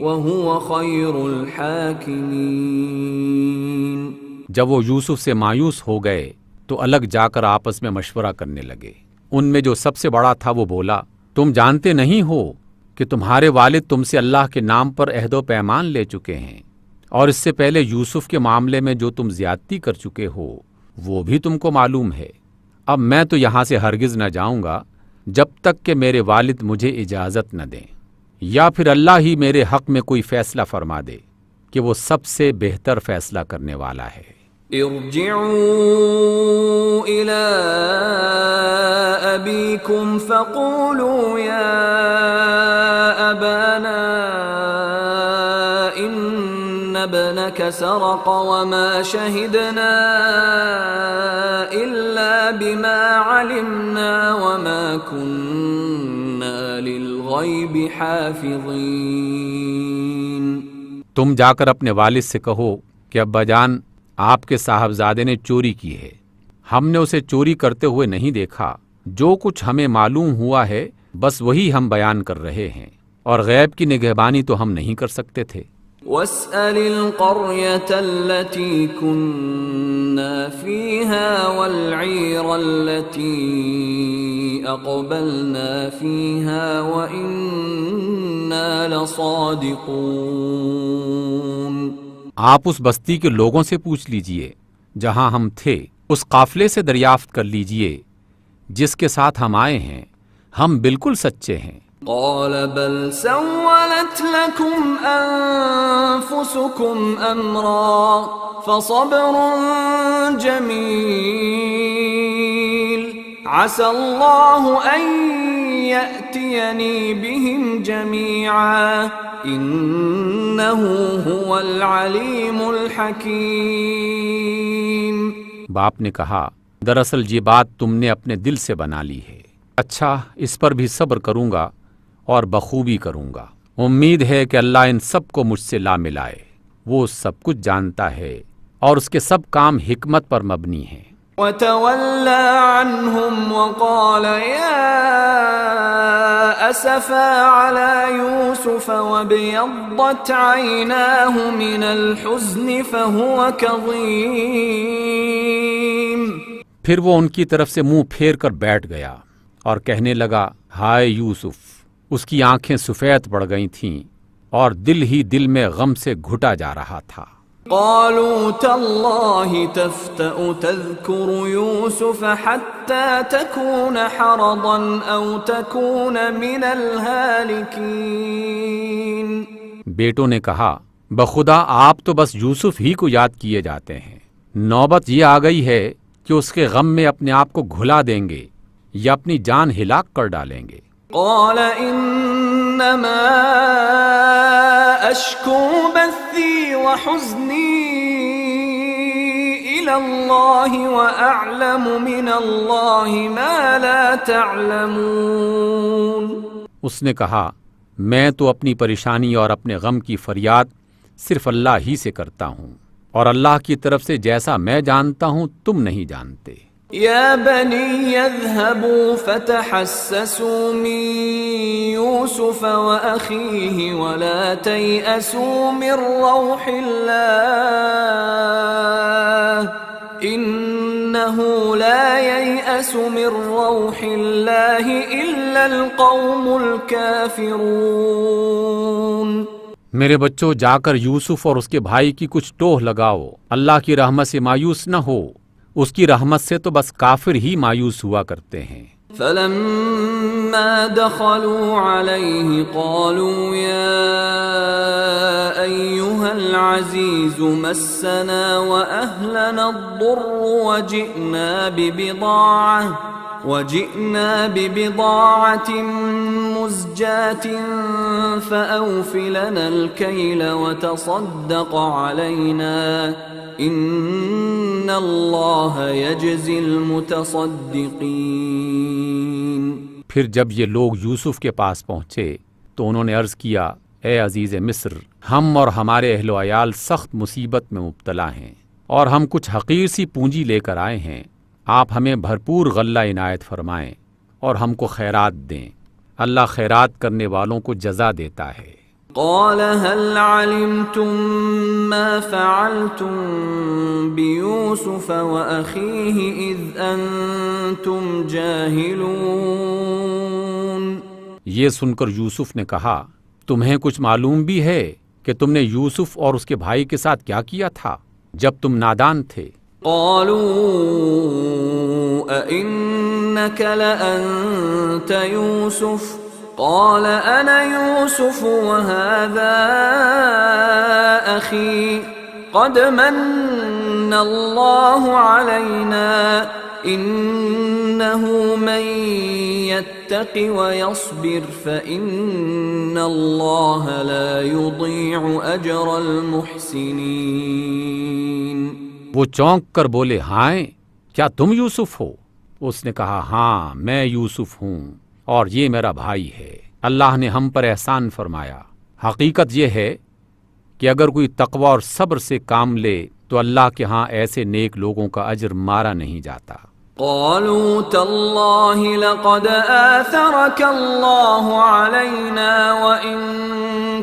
وهو خير الحاكمين۔ جب وہ یوسف سے مایوس ہو گئے تو الگ جا کر آپس میں مشورہ کرنے لگے۔ ان میں جو سب سے بڑا تھا وہ بولا، تم جانتے نہیں ہو کہ تمہارے والد تم سے اللہ کے نام پر عہد و پیمان لے چکے ہیں، اور اس سے پہلے یوسف کے معاملے میں جو تم زیادتی کر چکے ہو وہ بھی تم کو معلوم ہے۔ اب میں تو یہاں سے ہرگز نہ جاؤں گا جب تک کہ میرے والد مجھے اجازت نہ دیں، یا پھر اللہ ہی میرے حق میں کوئی فیصلہ فرما دے کہ وہ سب سے بہتر فیصلہ کرنے والا ہے۔ ارجعوا إلى أبيكم فقولوا يا أبانا إن ابنك سرق وما شهدنا إلا بما علمنا وما كنا للغيب حافظين۔ تم جا کر اپنے والد سے کہو کہ ابا جان، آپ کے صاحبزادے نے چوری کی ہے، ہم نے اسے چوری کرتے ہوئے نہیں دیکھا، جو کچھ ہمیں معلوم ہوا ہے بس وہی ہم بیان کر رہے ہیں، اور غیب کی نگہبانی تو ہم نہیں کر سکتے تھے۔ واسأل القرية التي كنا فيها والعير التي أقبلنا فيها وإنا لصادقون۔ آپ اس بستی کے لوگوں سے پوچھ لیجئے جہاں ہم تھے، اس قافلے سے دریافت کر لیجئے جس کے ساتھ ہم آئے ہیں، ہم بالکل سچے ہیں۔ قال بل سولت لكم أنفسكم أمرا فصبر جميل عسى الله أن يأتيني بهم جميعا إنه هو العليم الحكيم۔ باپ نے کہا، دراصل یہ بات تم نے اپنے دل سے بنا لی ہے، اچھا اس پر بھی صبر کروں گا اور بخوبی کروں گا، امید ہے کہ اللہ ان سب کو مجھ سے لا ملائے، وہ سب کچھ جانتا ہے اور اس کے سب کام حکمت پر مبنی ہیں۔ وَتَوَلَّى عَنْهُمْ وَقَالَ يَا أَسَفَا عَلَى يُوسُفَ وَابْيَضَّتْ عَيْنَاهُ مِنَ الْحُزْنِ فَهُوَ كَظِيمٌ۔ پھر وہ ان کی طرف سے منہ پھیر کر بیٹھ گیا اور کہنے لگا، ہائے یوسف! اس کی آنکھیں سفید پڑ گئی تھیں اور دل ہی دل میں غم سے گھٹا جا رہا تھا۔ قالوا تالله تفتأ تذكر يوسف حتى تكون حرضا أو تكون من الهالكين۔ بیٹوں نے کہا، بخدا آپ تو بس یوسف ہی کو یاد کیے جاتے ہیں، نوبت یہ آ گئی ہے کہ اس کے غم میں اپنے آپ کو گھلا دیں گے یا اپنی جان ہلاک کر ڈالیں گے۔ قال انما اشکو بثی وحزنی الى اللہ واعلم من اللہ ما لا تعلمون۔ اس نے کہا، میں تو اپنی پریشانی اور اپنے غم کی فریاد صرف اللہ ہی سے کرتا ہوں، اور اللہ کی طرف سے جیسا میں جانتا ہوں تم نہیں جانتے۔ یا بنی اذهبوا فتحسسوا من یوسف واخیہ ولا تیأسوا من روح اللہ انہ لا ییأس من روح اللہ الا القوم الکافرون۔ میرے بچوں، جا کر یوسف اور اس کے بھائی کی کچھ ٹوہ لگاؤ، اللہ کی رحمت سے مایوس نہ ہو، اس کی رحمت سے تو بس کافر ہی مایوس ہوا کرتے ہیں۔ فلما دخلوا علیہ قالوا یا ایہا العزیز مسنا واہلنا الضر وجئنا وجئنا ببضاعة مزجاة فأوف لنا الكيل وتصدق علينا إن الله يجزي المتصدقين۔ پھر جب یہ لوگ یوسف کے پاس پہنچے تو انہوں نے عرض کیا، اے عزیز مصر، ہم اور ہمارے اہل و عیال سخت مصیبت میں مبتلا ہیں اور ہم کچھ حقیر سی پونجی لے کر آئے ہیں، آپ ہمیں بھرپور غلہ عنایت فرمائیں اور ہم کو خیرات دیں، اللہ خیرات کرنے والوں کو جزا دیتا ہے۔ قال هل علمتم ما فعلتم بيوسف وأخيه إذ أنتم جاهلون؟ یہ سن کر یوسف نے کہا، تمہیں کچھ معلوم بھی ہے کہ تم نے یوسف اور اس کے بھائی کے ساتھ کیا کیا تھا جب تم نادان تھے؟ قالوا أئنك لأنت يوسف قال أنا يوسف وهذا أخي قد من الله علينا إنه من يتق ويصبر فإن الله لا يضيع أجر المحسنين۔ وہ چونک کر بولے، ہائیں کیا تم یوسف ہو؟ اس نے کہا، ہاں میں یوسف ہوں اور یہ میرا بھائی ہے، اللہ نے ہم پر احسان فرمایا۔ حقیقت یہ ہے کہ اگر کوئی تقوی اور صبر سے کام لے تو اللہ کے ہاں ایسے نیک لوگوں کا اجر مارا نہیں جاتا۔ قالوا تالله لقد آثرك الله علينا وإن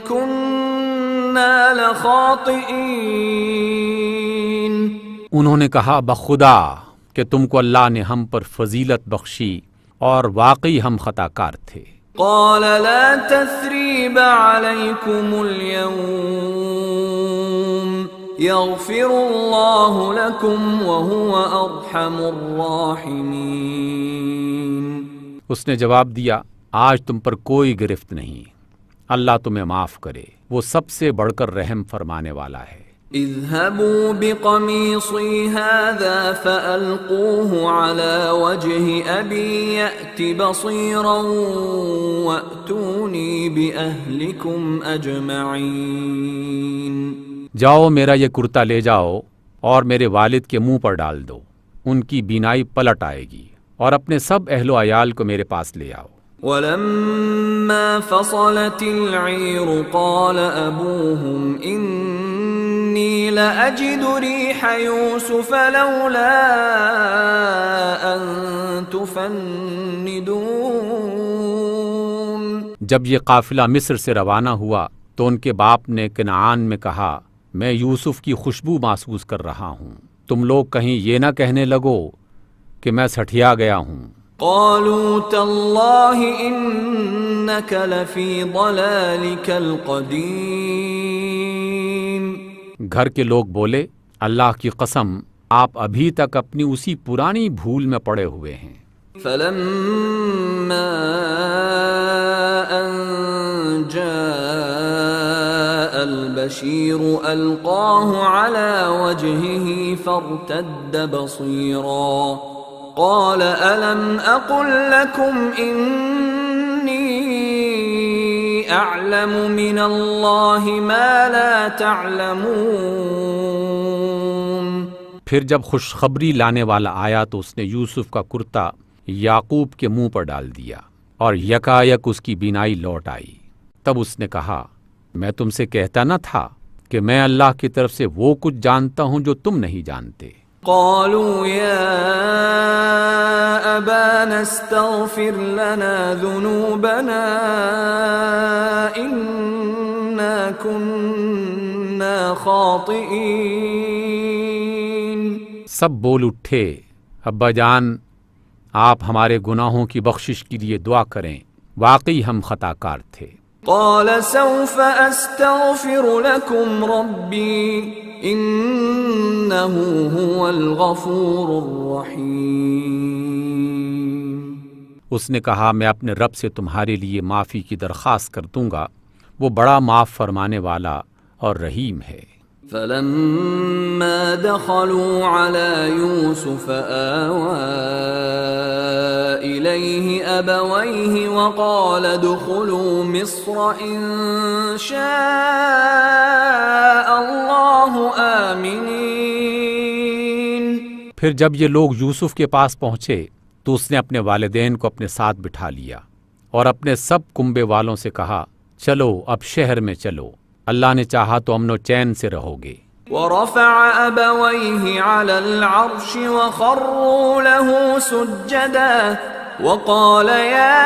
كنا لخاطئين۔ انہوں نے کہا، بخدا کہ تم کو اللہ نے ہم پر فضیلت بخشی اور واقعی ہم خطا کار تھے۔ قال لا تثریب علیکم اليوم یغفر اللہ لکم وہو ارحم الراحمین۔ اس نے جواب دیا، آج تم پر کوئی گرفت نہیں، اللہ تمہیں معاف کرے، وہ سب سے بڑھ کر رحم فرمانے والا ہے۔ اذهبوا بقميصي هذا فألقوه على وجه أبي يأت بصيرا وأتوني بأهلكم أجمعين۔ جاؤ میرا یہ کرتا لے جاؤ اور میرے والد کے منہ پر ڈال دو، ان کی بینائی پلٹ آئے گی، اور اپنے سب اہل و عیال کو میرے پاس لے آؤ۔ ولما فصلت العير قال أبوهم إني لأجد ريح يوسف لولا أن تفندون۔ جب یہ قافلہ مصر سے روانہ ہوا تو ان کے باپ نے کنعان میں کہا، میں یوسف کی خوشبو محسوس کر رہا ہوں، تم لوگ کہیں یہ نہ کہنے لگو کہ میں سٹھیا گیا ہوں۔ قالوا تالله إنك لفي ضلالك القديم۔ گھر کے لوگ بولے، اللہ کی قسم آپ ابھی تک اپنی اسی پرانی بھول میں پڑے ہوئے ہیں۔ فلما أن جاء البشير ألقاه على وجهه فارتد بصيرا قال ألم أقل لكم إني أعلم من الله ما لا تعلمون۔ پھر جب خوشخبری لانے والا آیا تو اس نے یوسف کا کرتا یعقوب کے منہ پر ڈال دیا اور یکایک اس کی بینائی لوٹ آئی۔ تب اس نے کہا، میں تم سے کہتا نہ تھا کہ میں اللہ کی طرف سے وہ کچھ جانتا ہوں جو تم نہیں جانتے۔ قالوا يا أبانا استغفر لنا ذنوبنا إنا كنا خاطئين۔ سب بول اٹھے، ابا جان آپ ہمارے گناہوں کی بخشش کے لیے دعا کریں، واقعی ہم خطا کار تھے۔ قال سوف استغفر لكم ربي انه هو الغفور الرحيم۔ اس نے کہا، میں اپنے رب سے تمہارے لیے معافی کی درخواست کر دوں گا، وہ بڑا معاف فرمانے والا اور رحیم ہے۔ فلما دخلوا على يوسف آوى إليه أبويه وقال ادخلوا مصر إن شاء الله آمنين۔ پھر جب یہ لوگ یوسف کے پاس پہنچے تو اس نے اپنے والدین کو اپنے ساتھ بٹھا لیا اور اپنے سب کنبے والوں سے کہا چلو اب شہر میں چلو، اللہ نے چاہا تو امن و چین سے رہو گے۔ ورفع أبويه على العرش وخروا له سجدا وقال يا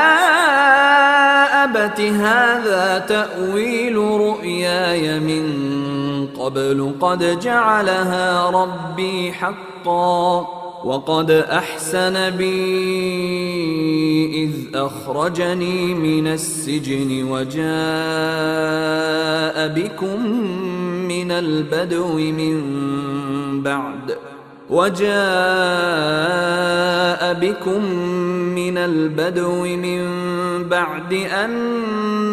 أبت هذا تأويل رؤياي من قبل قد جعلها ربي حقا وقد أحسن بي إذ أخرجني من السجن وجاء بكم من البدو من بعد أن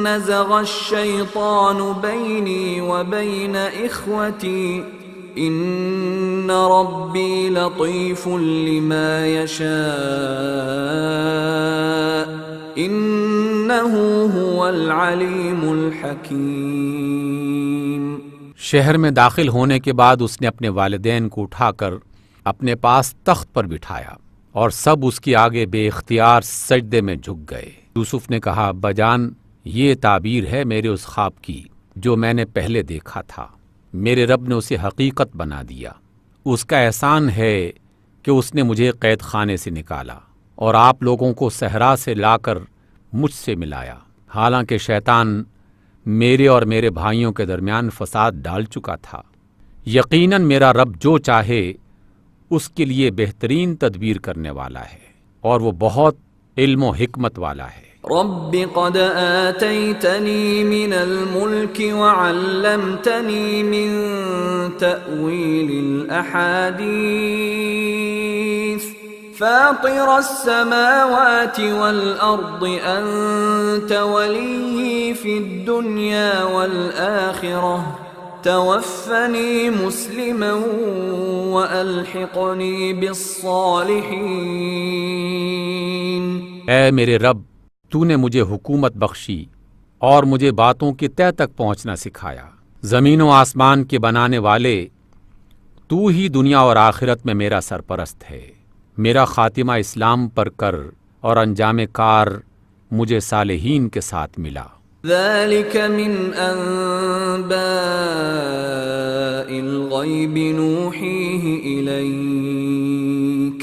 نزغ الشيطان بيني وبين إخوتي إن ربي لطيف لما يشاء إنه هو العليم الحكيم۔ شہر میں داخل ہونے کے بعد اس نے اپنے والدین کو اٹھا کر اپنے پاس تخت پر بٹھایا اور سب اس کے آگے بے اختیار سجدے میں جھک گئے۔ یوسف نے کہا بجان یہ تعبیر ہے میرے اس خواب کی جو میں نے پہلے دیکھا تھا، میرے رب نے اسے حقیقت بنا دیا۔ اس کا احسان ہے کہ اس نے مجھے قید خانے سے نکالا اور آپ لوگوں کو صحرا سے لا کر مجھ سے ملایا، حالانکہ شیطان میرے اور میرے بھائیوں کے درمیان فساد ڈال چکا تھا۔ یقیناً میرا رب جو چاہے اس کے لیے بہترین تدبیر کرنے والا ہے اور وہ بہت علم و حکمت والا ہے۔ رب قد آتيتني من الملك وعلمتني من تأويل الأحاديث فاطر السماوات والأرض أنت ولي في الدنيا والآخرة توفني مسلما وألحقني بالصالحين۔ اے میرے رب، تو نے مجھے حکومت بخشی اور مجھے باتوں کی تہ تک پہنچنا سکھایا۔ زمین و آسمان کے بنانے والے تو ہی دنیا اور آخرت میں میرا سرپرست ہے، میرا خاتمہ اسلام پر کر اور انجام کار مجھے صالحین کے ساتھ ملا۔ ذلك من أنباء الغيب نوحيه إليك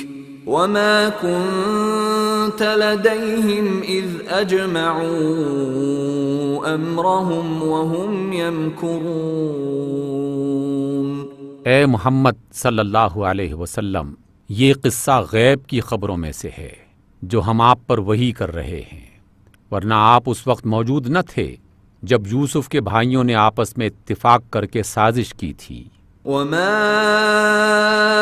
وما كنت لديهم إذ أجمعوا أمرهم وهم يمكرون۔ اے محمد صلی اللہ علیہ وسلم، یہ قصہ غیب کی خبروں میں سے ہے جو ہم آپ پر وحی کر رہے ہیں، ورنہ آپ اس وقت موجود نہ تھے جب یوسف کے بھائیوں نے آپس میں اتفاق کر کے سازش کی تھی۔ وما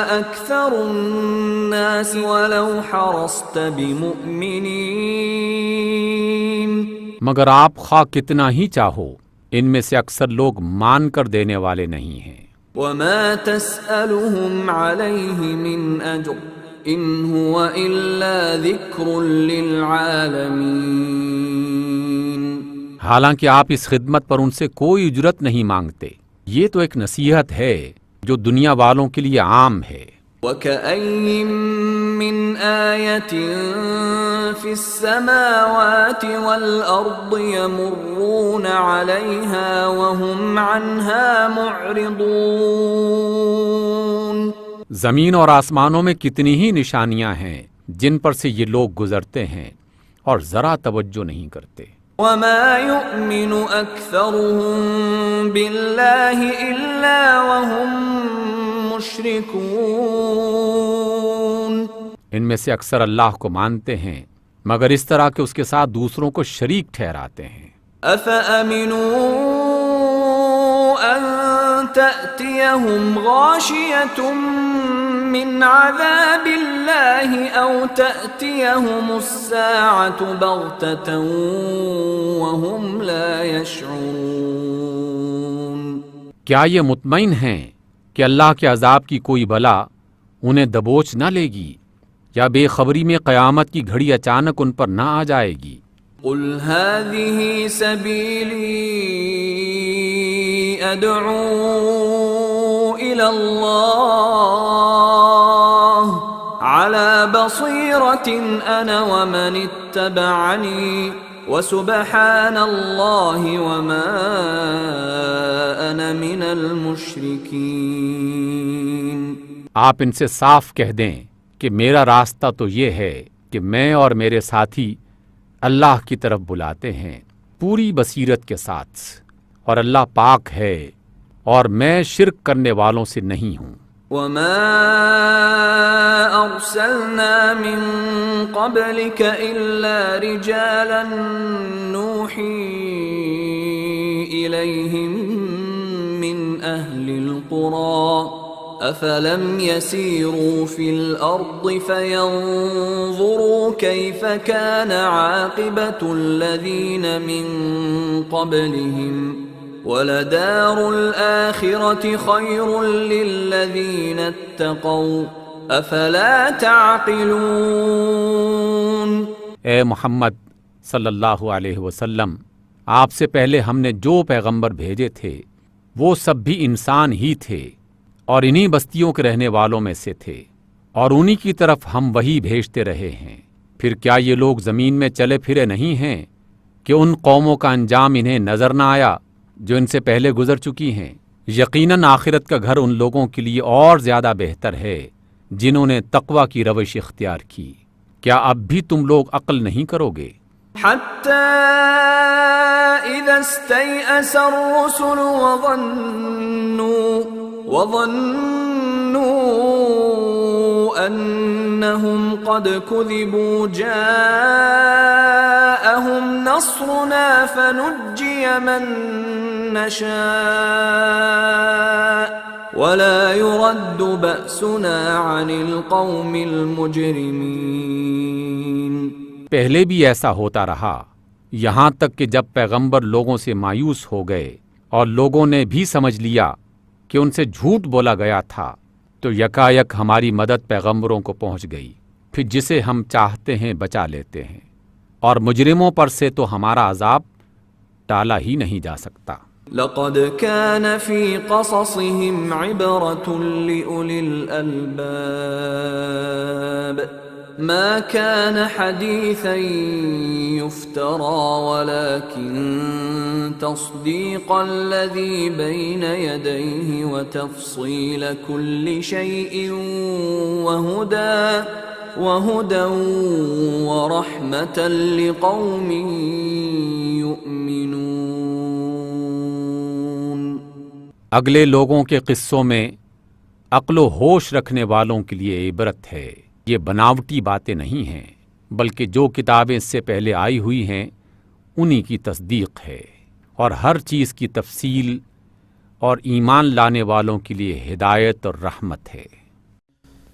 أكثر الناس ولو حرصت بمؤمنين، مگر آپ خواہ کتنا ہی چاہو ان میں سے اکثر لوگ مان کر دینے والے نہیں ہیں۔ وما تسألهم عليه من أجر إن هو إلا ذكر للعالمين، حالانکہ آپ اس خدمت پر ان سے کوئی اجرت نہیں مانگتے، یہ تو ایک نصیحت ہے جو دنیا والوں کے لیے عام ہے۔ وَكَأَيٍّ مِّنْ آيَةٍ فِي السَّمَاوَاتِ وَالْأَرْضِ يَمُرُّونَ عَلَيْهَا وَهُمْ عَنْهَا مُعْرِضُونَ۔ زمین اور آسمانوں میں کتنی ہی نشانیاں ہیں جن پر سے یہ لوگ گزرتے ہیں اور ذرا توجہ نہیں کرتے۔ وَمَا يُؤْمِنُ أَكْثَرُهُم بِاللَّهِ إِلَّا وَهُم مُشْرِكُونَ، ان میں سے اکثر اللہ کو مانتے ہیں مگر اس طرح کہ اس کے ساتھ دوسروں کو شریک ٹھہراتے ہیں۔ أَفَأَمِنُوا أَن تَأْتِيَهُمْ غَاشِيَةٌ مِّنْ عَذَابِ اللَّهِ أَوْ تَأْتِيَهُمُ السَّاعَةُ بَغْتَةً وَهُمْ لَا يَشْعُرُونَ۔ کیا یہ مطمئن ہیں کہ اللہ کے عذاب کی کوئی بلا انہیں دبوچ نہ لے گی یا بے خبری میں قیامت کی گھڑی اچانک ان پر نہ آ جائے گی؟ قل هذه سبيلي أدعو إلى الله على بصيرة أنا ومن اتبعني وسبحان الله وما أنا من المشركين۔ آپ ان سے صاف کہہ دیں کہ میرا راستہ تو یہ ہے کہ میں اور میرے ساتھی اللہ کی طرف بلاتے ہیں پوری بصیرت کے ساتھ، اور اللہ پاک ہے اور میں شرک کرنے والوں سے نہیں ہوں۔ وما أرسلنا من قبلك إلا رجالا نوحي إليهم من أهل القرى أفلم يسيروا في الأرض فينظروا كيف كان عاقبة الذين من قبلهم وَلَدَارُ الْآخِرَةِ خَيْرٌ لِّلَّذِينَ اتَّقَوْا أَفَلَا تَعْقِلُونَ۔ اے محمد صلی اللہ علیہ وسلم، آپ سے پہلے ہم نے جو پیغمبر بھیجے تھے وہ سب بھی انسان ہی تھے اور انہی بستیوں کے رہنے والوں میں سے تھے، اور انہی کی طرف ہم وہی بھیجتے رہے ہیں۔ پھر کیا یہ لوگ زمین میں چلے پھرے نہیں ہیں کہ ان قوموں کا انجام انہیں نظر نہ آیا جو ان سے پہلے گزر چکی ہیں؟ یقیناً آخرت کا گھر ان لوگوں کے لیے اور زیادہ بہتر ہے جنہوں نے تقوی کی روش اختیار کی۔ کیا اب بھی تم لوگ عقل نہیں کرو گے؟ حتى إذا استيأس الرسل وظنوا أنهم قد كذبوا جاءهم نصرنا فنجي من نشاء ولا يرد بأسنا عن القوم المجرمين۔ پہلے بھی ایسا ہوتا رہا، یہاں تک کہ جب پیغمبر لوگوں سے مایوس ہو گئے اور لوگوں نے بھی سمجھ لیا کہ ان سے جھوٹ بولا گیا تھا، تو یکایک ہماری مدد پیغمبروں کو پہنچ گئی، پھر جسے ہم چاہتے ہیں بچا لیتے ہیں، اور مجرموں پر سے تو ہمارا عذاب ٹالا ہی نہیں جا سکتا۔ لقد كان في قصصهم عبرة لأولي الألباب ما كان حديثا يفترى ولكن تصديق الذي بين يديه وتفصيل كل شيء وهدى ورحمة لقوم يؤمنون۔ اگلے لوگوں کے قصوں میں عقل و ہوش رکھنے والوں کے لیے عبرت ہے۔ یہ بناوٹی باتیں نہیں ہیں، بلکہ جو کتابیں اس سے پہلے آئی ہوئی ہیں انہی کی تصدیق ہے، اور ہر چیز کی تفصیل اور ایمان لانے والوں کے لیے ہدایت اور رحمت ہے۔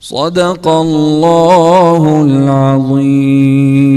صدق اللہ العظیم۔